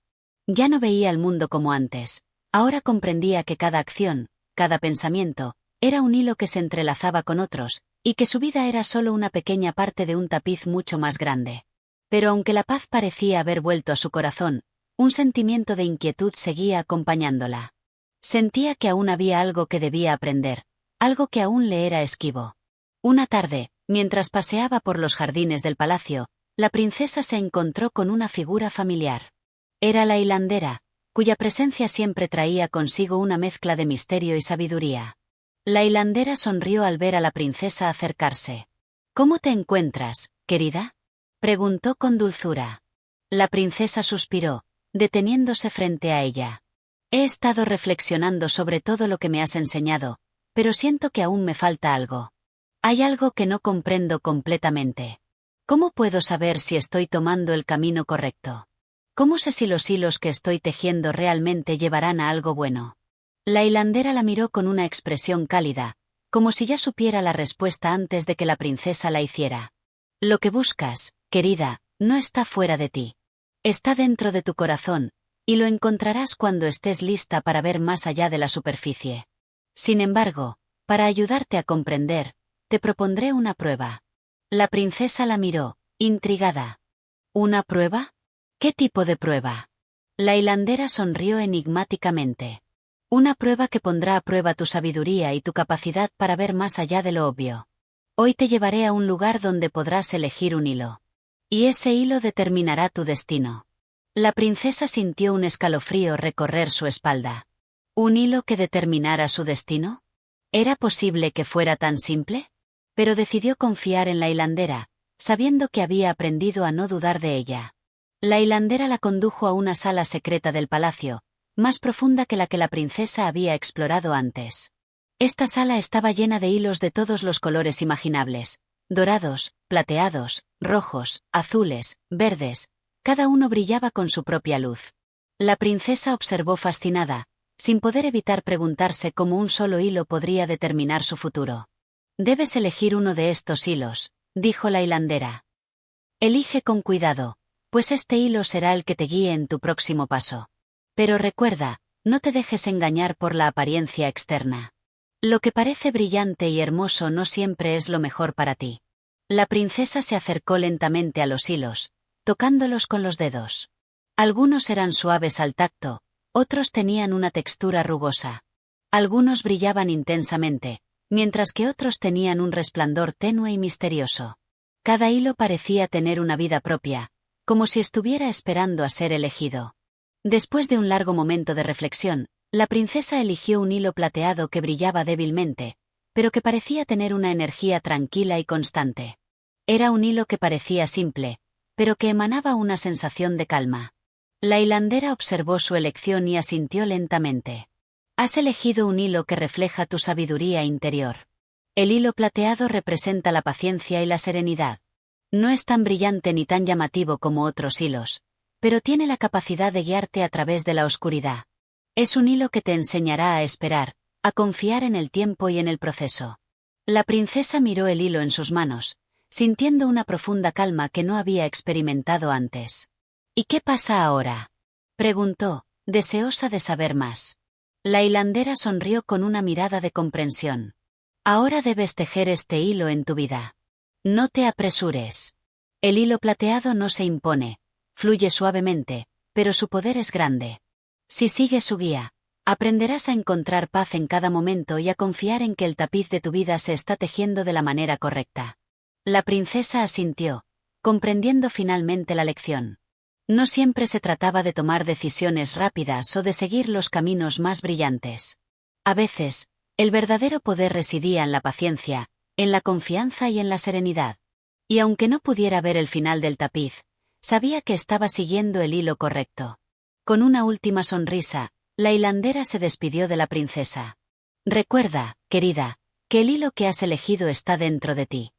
Ya no veía el mundo como antes, ahora comprendía que cada acción, cada pensamiento, era un hilo que se entrelazaba con otros, y que su vida era solo una pequeña parte de un tapiz mucho más grande. Pero aunque la paz parecía haber vuelto a su corazón, un sentimiento de inquietud seguía acompañándola. Sentía que aún había algo que debía aprender, algo que aún le era esquivo. Una tarde, mientras paseaba por los jardines del palacio, la princesa se encontró con una figura familiar. Era la hilandera, cuya presencia siempre traía consigo una mezcla de misterio y sabiduría. La hilandera sonrió al ver a la princesa acercarse. «¿Cómo te encuentras, querida?», preguntó con dulzura. La princesa suspiró, deteniéndose frente a ella. «He estado reflexionando sobre todo lo que me has enseñado, pero siento que aún me falta algo. Hay algo que no comprendo completamente. ¿Cómo puedo saber si estoy tomando el camino correcto? ¿Cómo sé si los hilos que estoy tejiendo realmente llevarán a algo bueno?». La hilandera la miró con una expresión cálida, como si ya supiera la respuesta antes de que la princesa la hiciera. «Lo que buscas, querida, no está fuera de ti. Está dentro de tu corazón, y lo encontrarás cuando estés lista para ver más allá de la superficie. Sin embargo, para ayudarte a comprender, te propondré una prueba». La princesa la miró, intrigada. «¿Una prueba? ¿Qué tipo de prueba?». La hilandera sonrió enigmáticamente. «Una prueba que pondrá a prueba tu sabiduría y tu capacidad para ver más allá de lo obvio. Hoy te llevaré a un lugar donde podrás elegir un hilo. Y ese hilo determinará tu destino». La princesa sintió un escalofrío recorrer su espalda. ¿Un hilo que determinara su destino? ¿Era posible que fuera tan simple? Pero decidió confiar en la hilandera, sabiendo que había aprendido a no dudar de ella. La hilandera la condujo a una sala secreta del palacio, más profunda que la princesa había explorado antes. Esta sala estaba llena de hilos de todos los colores imaginables, dorados, plateados, rojos, azules, verdes, cada uno brillaba con su propia luz. La princesa observó fascinada, sin poder evitar preguntarse cómo un solo hilo podría determinar su futuro. «Debes elegir uno de estos hilos», dijo la hilandera. «Elige con cuidado, pues este hilo será el que te guíe en tu próximo paso. Pero recuerda, no te dejes engañar por la apariencia externa. Lo que parece brillante y hermoso no siempre es lo mejor para ti. La princesa se acercó lentamente a los hilos, tocándolos con los dedos. Algunos eran suaves al tacto, otros tenían una textura rugosa. Algunos brillaban intensamente, mientras que otros tenían un resplandor tenue y misterioso. Cada hilo parecía tener una vida propia, como si estuviera esperando a ser elegido. Después de un largo momento de reflexión, la princesa eligió un hilo plateado que brillaba débilmente, pero que parecía tener una energía tranquila y constante. Era un hilo que parecía simple, pero que emanaba una sensación de calma. La hilandera observó su elección y asintió lentamente. Has elegido un hilo que refleja tu sabiduría interior. El hilo plateado representa la paciencia y la serenidad. No es tan brillante ni tan llamativo como otros hilos, pero tiene la capacidad de guiarte a través de la oscuridad. Es un hilo que te enseñará a esperar, a confiar en el tiempo y en el proceso. La princesa miró el hilo en sus manos, sintiendo una profunda calma que no había experimentado antes. ¿Y qué pasa ahora?, preguntó, deseosa de saber más. La hilandera sonrió con una mirada de comprensión. Ahora debes tejer este hilo en tu vida. No te apresures. El hilo plateado no se impone, fluye suavemente, pero su poder es grande. Si sigues su guía, aprenderás a encontrar paz en cada momento y a confiar en que el tapiz de tu vida se está tejiendo de la manera correcta. La princesa asintió, comprendiendo finalmente la lección. No siempre se trataba de tomar decisiones rápidas o de seguir los caminos más brillantes. A veces, el verdadero poder residía en la paciencia, en la confianza y en la serenidad. Y aunque no pudiera ver el final del tapiz, sabía que estaba siguiendo el hilo correcto. Con una última sonrisa, la hilandera se despidió de la princesa. Recuerda, querida, que el hilo que has elegido está dentro de ti.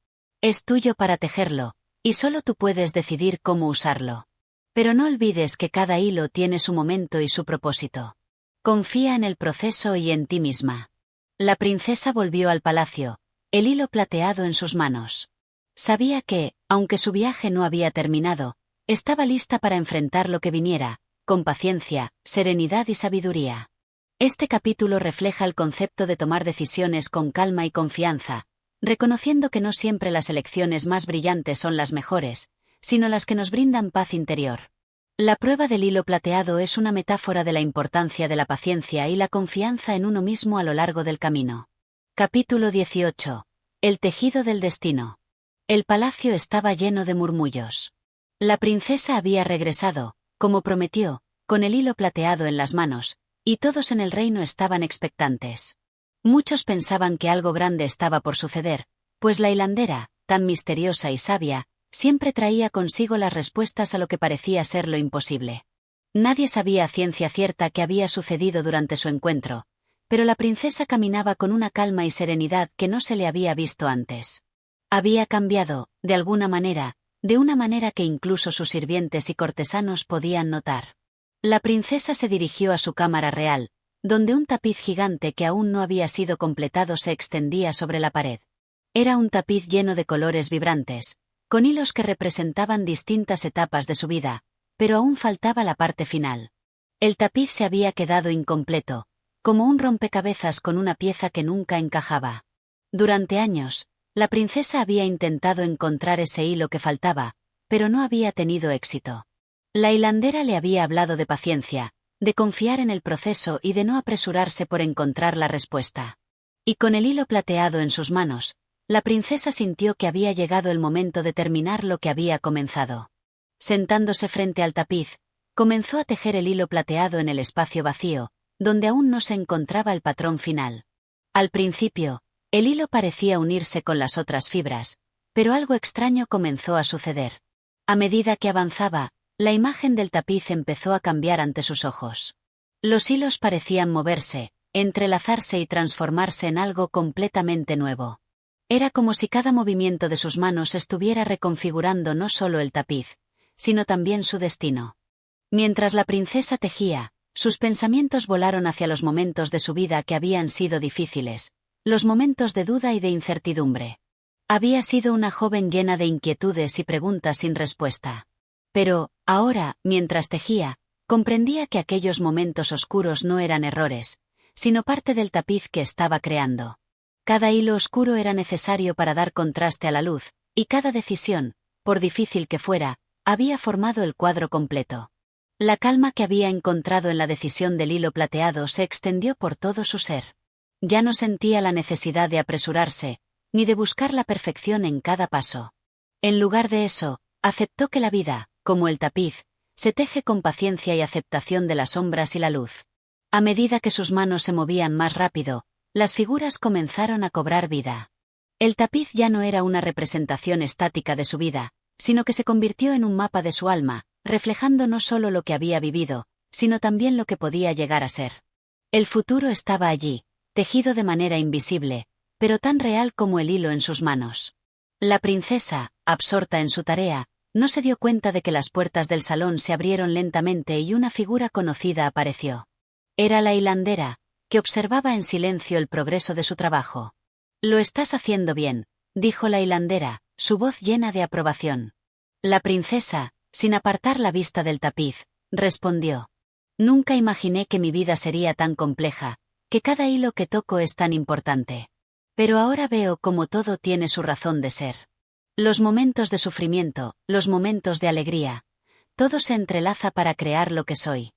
Es tuyo para tejerlo, y solo tú puedes decidir cómo usarlo. Pero no olvides que cada hilo tiene su momento y su propósito. Confía en el proceso y en ti misma. La princesa volvió al palacio, el hilo plateado en sus manos. Sabía que, aunque su viaje no había terminado, estaba lista para enfrentar lo que viniera, con paciencia, serenidad y sabiduría. Este capítulo refleja el concepto de tomar decisiones con calma y confianza, reconociendo que no siempre las elecciones más brillantes son las mejores, sino las que nos brindan paz interior. La prueba del hilo plateado es una metáfora de la importancia de la paciencia y la confianza en uno mismo a lo largo del camino. Capítulo 18. El tejido del destino. El palacio estaba lleno de murmullos. La princesa había regresado, como prometió, con el hilo plateado en las manos, y todos en el reino estaban expectantes. Muchos pensaban que algo grande estaba por suceder, pues la hilandera, tan misteriosa y sabia, siempre traía consigo las respuestas a lo que parecía ser lo imposible. Nadie sabía a ciencia cierta qué había sucedido durante su encuentro, pero la princesa caminaba con una calma y serenidad que no se le había visto antes. Había cambiado, de alguna manera, de una manera que incluso sus sirvientes y cortesanos podían notar. La princesa se dirigió a su cámara real, donde un tapiz gigante que aún no había sido completado se extendía sobre la pared. Era un tapiz lleno de colores vibrantes, con hilos que representaban distintas etapas de su vida, pero aún faltaba la parte final. El tapiz se había quedado incompleto, como un rompecabezas con una pieza que nunca encajaba. Durante años, la princesa había intentado encontrar ese hilo que faltaba, pero no había tenido éxito. La hilandera le había hablado de paciencia, de confiar en el proceso y de no apresurarse por encontrar la respuesta. Y con el hilo plateado en sus manos, la princesa sintió que había llegado el momento de terminar lo que había comenzado. Sentándose frente al tapiz, comenzó a tejer el hilo plateado en el espacio vacío, donde aún no se encontraba el patrón final. Al principio, el hilo parecía unirse con las otras fibras, pero algo extraño comenzó a suceder. A medida que avanzaba, la imagen del tapiz empezó a cambiar ante sus ojos. Los hilos parecían moverse, entrelazarse y transformarse en algo completamente nuevo. Era como si cada movimiento de sus manos estuviera reconfigurando no solo el tapiz, sino también su destino. Mientras la princesa tejía, sus pensamientos volaron hacia los momentos de su vida que habían sido difíciles, los momentos de duda y de incertidumbre. Había sido una joven llena de inquietudes y preguntas sin respuesta. Pero, Ahora, mientras tejía, comprendía que aquellos momentos oscuros no eran errores, sino parte del tapiz que estaba creando. Cada hilo oscuro era necesario para dar contraste a la luz, y cada decisión, por difícil que fuera, había formado el cuadro completo. La calma que había encontrado en la decisión del hilo plateado se extendió por todo su ser. Ya no sentía la necesidad de apresurarse, ni de buscar la perfección en cada paso. En lugar de eso, aceptó que la vida, como el tapiz, se teje con paciencia y aceptación de las sombras y la luz. A medida que sus manos se movían más rápido, las figuras comenzaron a cobrar vida. El tapiz ya no era una representación estática de su vida, sino que se convirtió en un mapa de su alma, reflejando no solo lo que había vivido, sino también lo que podía llegar a ser. El futuro estaba allí, tejido de manera invisible, pero tan real como el hilo en sus manos. La princesa, absorta en su tarea, no se dio cuenta de que las puertas del salón se abrieron lentamente y una figura conocida apareció. Era la hilandera, que observaba en silencio el progreso de su trabajo. «Lo estás haciendo bien», dijo la hilandera, su voz llena de aprobación. La princesa, sin apartar la vista del tapiz, respondió: «Nunca imaginé que mi vida sería tan compleja, que cada hilo que toco es tan importante. Pero ahora veo cómo todo tiene su razón de ser. Los momentos de sufrimiento, los momentos de alegría, todo se entrelaza para crear lo que soy».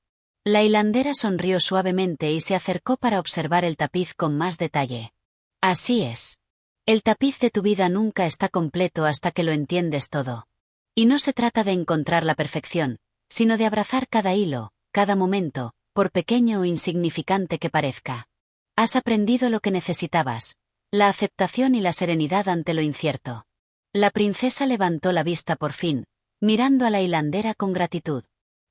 La hilandera sonrió suavemente y se acercó para observar el tapiz con más detalle. «Así es. El tapiz de tu vida nunca está completo hasta que lo entiendes todo. Y no se trata de encontrar la perfección, sino de abrazar cada hilo, cada momento, por pequeño o insignificante que parezca. Has aprendido lo que necesitabas, la aceptación y la serenidad ante lo incierto». La princesa levantó la vista por fin, mirando a la hilandera con gratitud.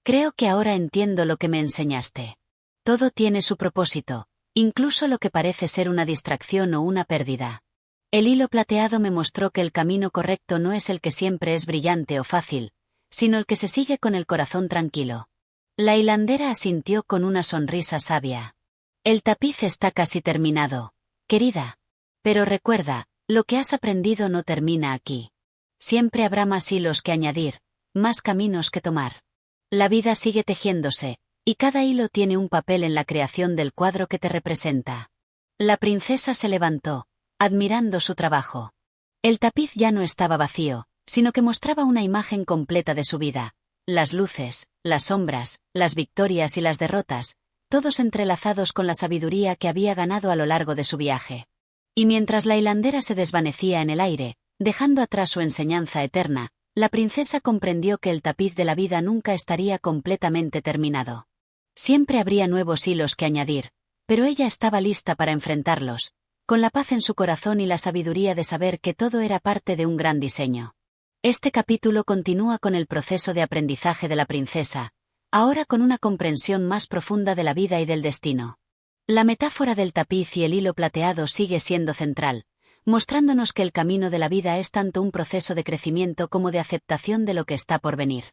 «Creo que ahora entiendo lo que me enseñaste. Todo tiene su propósito, incluso lo que parece ser una distracción o una pérdida. El hilo plateado me mostró que el camino correcto no es el que siempre es brillante o fácil, sino el que se sigue con el corazón tranquilo». La hilandera asintió con una sonrisa sabia. «El tapiz está casi terminado, querida. Pero recuerda, lo que has aprendido no termina aquí. Siempre habrá más hilos que añadir, más caminos que tomar. La vida sigue tejiéndose, y cada hilo tiene un papel en la creación del cuadro que te representa». La princesa se levantó, admirando su trabajo. El tapiz ya no estaba vacío, sino que mostraba una imagen completa de su vida: las luces, las sombras, las victorias y las derrotas, todos entrelazados con la sabiduría que había ganado a lo largo de su viaje. Y mientras la hilandera se desvanecía en el aire, dejando atrás su enseñanza eterna, la princesa comprendió que el tapiz de la vida nunca estaría completamente terminado. Siempre habría nuevos hilos que añadir, pero ella estaba lista para enfrentarlos, con la paz en su corazón y la sabiduría de saber que todo era parte de un gran diseño. Este capítulo continúa con el proceso de aprendizaje de la princesa, ahora con una comprensión más profunda de la vida y del destino. La metáfora del tapiz y el hilo plateado sigue siendo central, mostrándonos que el camino de la vida es tanto un proceso de crecimiento como de aceptación de lo que está por venir.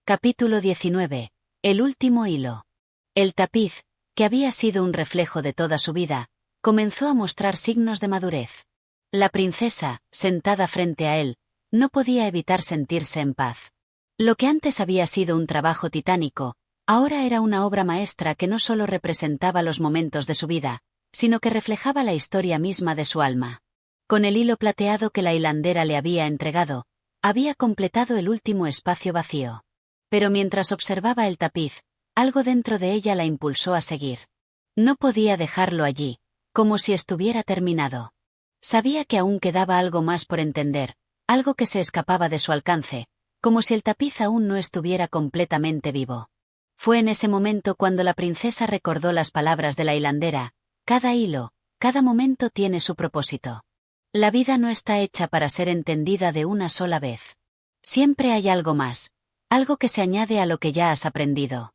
Capítulo 19. El último hilo. El tapiz, que había sido un reflejo de toda su vida, comenzó a mostrar signos de madurez. La princesa, sentada frente a él, no podía evitar sentirse en paz. Lo que antes había sido un trabajo titánico, ahora era una obra maestra que no solo representaba los momentos de su vida, sino que reflejaba la historia misma de su alma. Con el hilo plateado que la hilandera le había entregado, había completado el último espacio vacío. Pero mientras observaba el tapiz, algo dentro de ella la impulsó a seguir. No podía dejarlo allí, como si estuviera terminado. Sabía que aún quedaba algo más por entender, algo que se escapaba de su alcance, como si el tapiz aún no estuviera completamente vivo. Fue en ese momento cuando la princesa recordó las palabras de la hilandera: «Cada hilo, cada momento tiene su propósito. La vida no está hecha para ser entendida de una sola vez. Siempre hay algo más, algo que se añade a lo que ya has aprendido».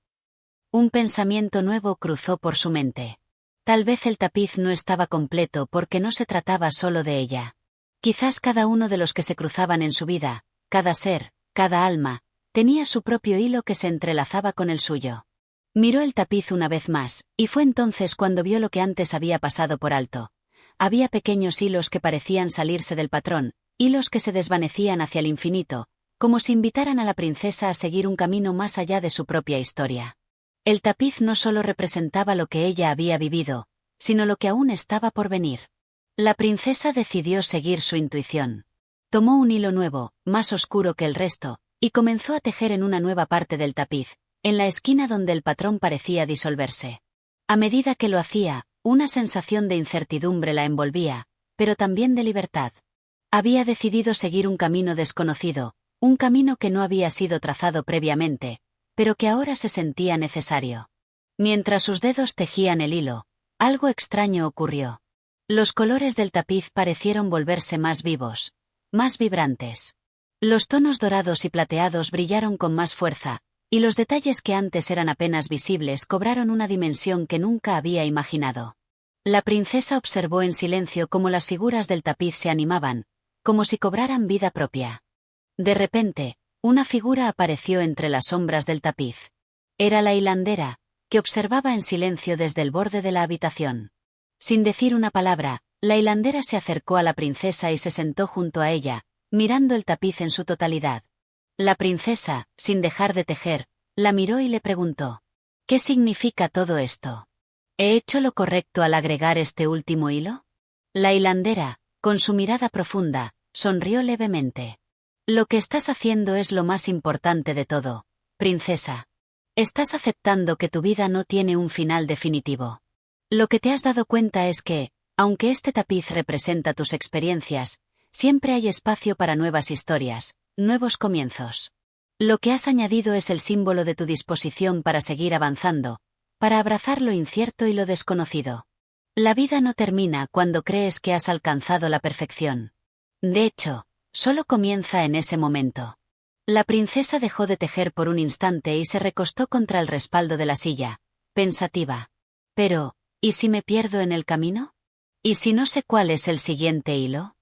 Un pensamiento nuevo cruzó por su mente. Tal vez el tapiz no estaba completo porque no se trataba solo de ella. Quizás cada uno de los que se cruzaban en su vida, cada ser, cada alma, tenía su propio hilo que se entrelazaba con el suyo. Miró el tapiz una vez más, y fue entonces cuando vio lo que antes había pasado por alto. Había pequeños hilos que parecían salirse del patrón, hilos que se desvanecían hacia el infinito, como si invitaran a la princesa a seguir un camino más allá de su propia historia. El tapiz no solo representaba lo que ella había vivido, sino lo que aún estaba por venir. La princesa decidió seguir su intuición. Tomó un hilo nuevo, más oscuro que el resto, y comenzó a tejer en una nueva parte del tapiz, en la esquina donde el patrón parecía disolverse. A medida que lo hacía, una sensación de incertidumbre la envolvía, pero también de libertad. Había decidido seguir un camino desconocido, un camino que no había sido trazado previamente, pero que ahora se sentía necesario. Mientras sus dedos tejían el hilo, algo extraño ocurrió. Los colores del tapiz parecieron volverse más vivos, más vibrantes. Los tonos dorados y plateados brillaron con más fuerza, y los detalles que antes eran apenas visibles cobraron una dimensión que nunca había imaginado. La princesa observó en silencio cómo las figuras del tapiz se animaban, como si cobraran vida propia. De repente, una figura apareció entre las sombras del tapiz. Era la hilandera, que observaba en silencio desde el borde de la habitación. Sin decir una palabra, la hilandera se acercó a la princesa y se sentó junto a ella, mirando el tapiz en su totalidad. La princesa, sin dejar de tejer, la miró y le preguntó: ¿qué significa todo esto? ¿He hecho lo correcto al agregar este último hilo? La hilandera, con su mirada profunda, sonrió levemente. Lo que estás haciendo es lo más importante de todo, princesa. Estás aceptando que tu vida no tiene un final definitivo. Lo que te has dado cuenta es que, aunque este tapiz representa tus experiencias, siempre hay espacio para nuevas historias, nuevos comienzos. Lo que has añadido es el símbolo de tu disposición para seguir avanzando, para abrazar lo incierto y lo desconocido. La vida no termina cuando crees que has alcanzado la perfección. De hecho, solo comienza en ese momento. La princesa dejó de tejer por un instante y se recostó contra el respaldo de la silla, pensativa. Pero, ¿y si me pierdo en el camino? ¿Y si no sé cuál es el siguiente hilo?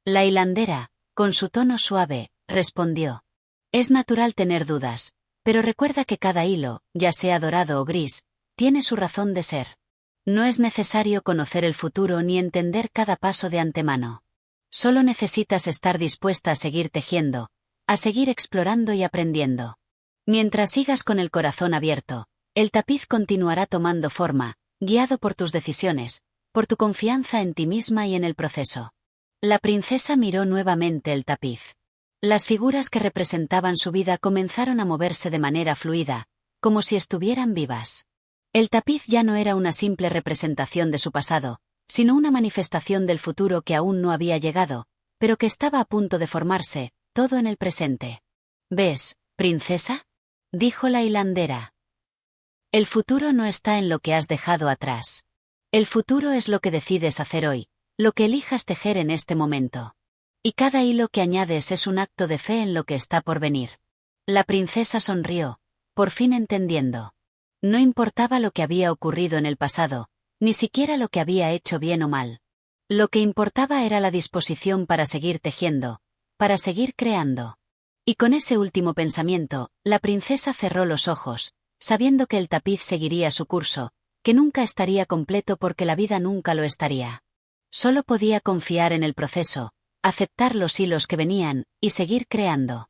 La hilandera, con su tono suave, respondió: es natural tener dudas, pero recuerda que cada hilo, ya sea dorado o gris, tiene su razón de ser. No es necesario conocer el futuro ni entender cada paso de antemano. Solo necesitas estar dispuesta a seguir tejiendo, a seguir explorando y aprendiendo. Mientras sigas con el corazón abierto, el tapiz continuará tomando forma, guiado por tus decisiones, por tu confianza en ti misma y en el proceso. La princesa miró nuevamente el tapiz. Las figuras que representaban su vida comenzaron a moverse de manera fluida, como si estuvieran vivas. El tapiz ya no era una simple representación de su pasado, sino una manifestación del futuro que aún no había llegado, pero que estaba a punto de formarse, todo en el presente. ¿Ves, princesa?, dijo la hilandera. El futuro no está en lo que has dejado atrás. El futuro es lo que decides hacer hoy, lo que elijas tejer en este momento. Y cada hilo que añades es un acto de fe en lo que está por venir. La princesa sonrió, por fin entendiendo. No importaba lo que había ocurrido en el pasado, ni siquiera lo que había hecho bien o mal. Lo que importaba era la disposición para seguir tejiendo, para seguir creando. Y con ese último pensamiento, la princesa cerró los ojos, sabiendo que el tapiz seguiría su curso, que nunca estaría completo porque la vida nunca lo estaría. Solo podía confiar en el proceso, aceptar los hilos que venían, y seguir creando.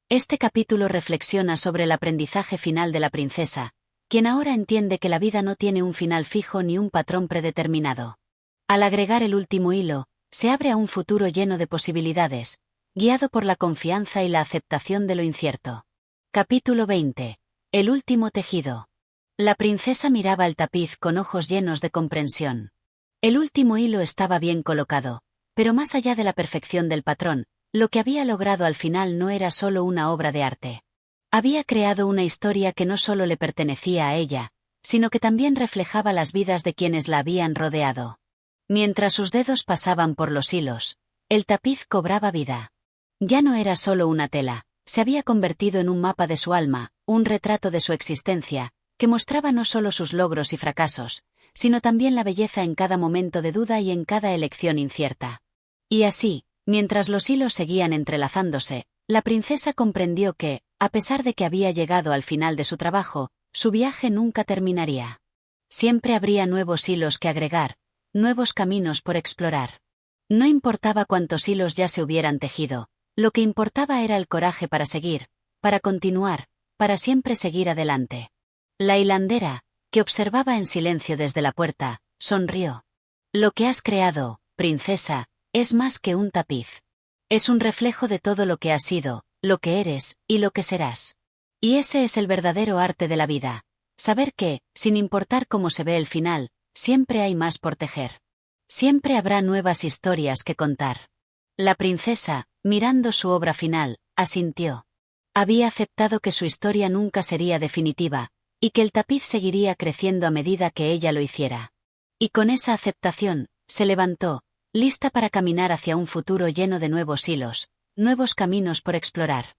Este capítulo reflexiona sobre el aprendizaje final de la princesa, quien ahora entiende que la vida no tiene un final fijo ni un patrón predeterminado. Al agregar el último hilo, se abre a un futuro lleno de posibilidades, guiado por la confianza y la aceptación de lo incierto. Capítulo 20. El último tejido. La princesa miraba el tapiz con ojos llenos de comprensión. El último hilo estaba bien colocado, pero más allá de la perfección del patrón, lo que había logrado al final no era solo una obra de arte. Había creado una historia que no solo le pertenecía a ella, sino que también reflejaba las vidas de quienes la habían rodeado. Mientras sus dedos pasaban por los hilos, el tapiz cobraba vida. Ya no era solo una tela, se había convertido en un mapa de su alma, un retrato de su existencia, que mostraba no solo sus logros y fracasos, sino también la belleza en cada momento de duda y en cada elección incierta. Y así, mientras los hilos seguían entrelazándose, la princesa comprendió que, a pesar de que había llegado al final de su trabajo, su viaje nunca terminaría. Siempre habría nuevos hilos que agregar, nuevos caminos por explorar. No importaba cuántos hilos ya se hubieran tejido, Lo que importaba era el coraje para seguir, para continuar, para siempre seguir adelante. La hilandera, que observaba en silencio desde la puerta, sonrió. Lo que has creado, princesa, es más que un tapiz. Es un reflejo de todo lo que has sido, lo que eres, y lo que serás. Y ese es el verdadero arte de la vida. Saber que, sin importar cómo se ve el final, siempre hay más por tejer. Siempre habrá nuevas historias que contar. La princesa, mirando su obra final, asintió. Había aceptado que su historia nunca sería definitiva, y que el tapiz seguiría creciendo a medida que ella lo hiciera. Y con esa aceptación, se levantó, lista para caminar hacia un futuro lleno de nuevos hilos, nuevos caminos por explorar.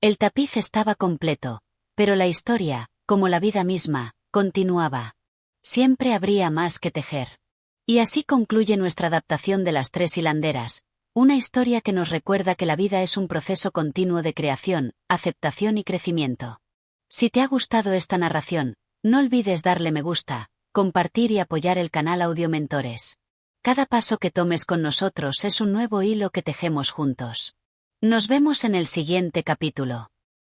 El tapiz estaba completo, pero la historia, como la vida misma, continuaba. Siempre habría más que tejer. Y así concluye nuestra adaptación de Las Tres Hilanderas, una historia que nos recuerda que la vida es un proceso continuo de creación, aceptación y crecimiento. Si te ha gustado esta narración, no olvides darle me gusta, compartir y apoyar el canal Audiomentores. Cada paso que tomes con nosotros es un nuevo hilo que tejemos juntos. Nos vemos en el siguiente capítulo.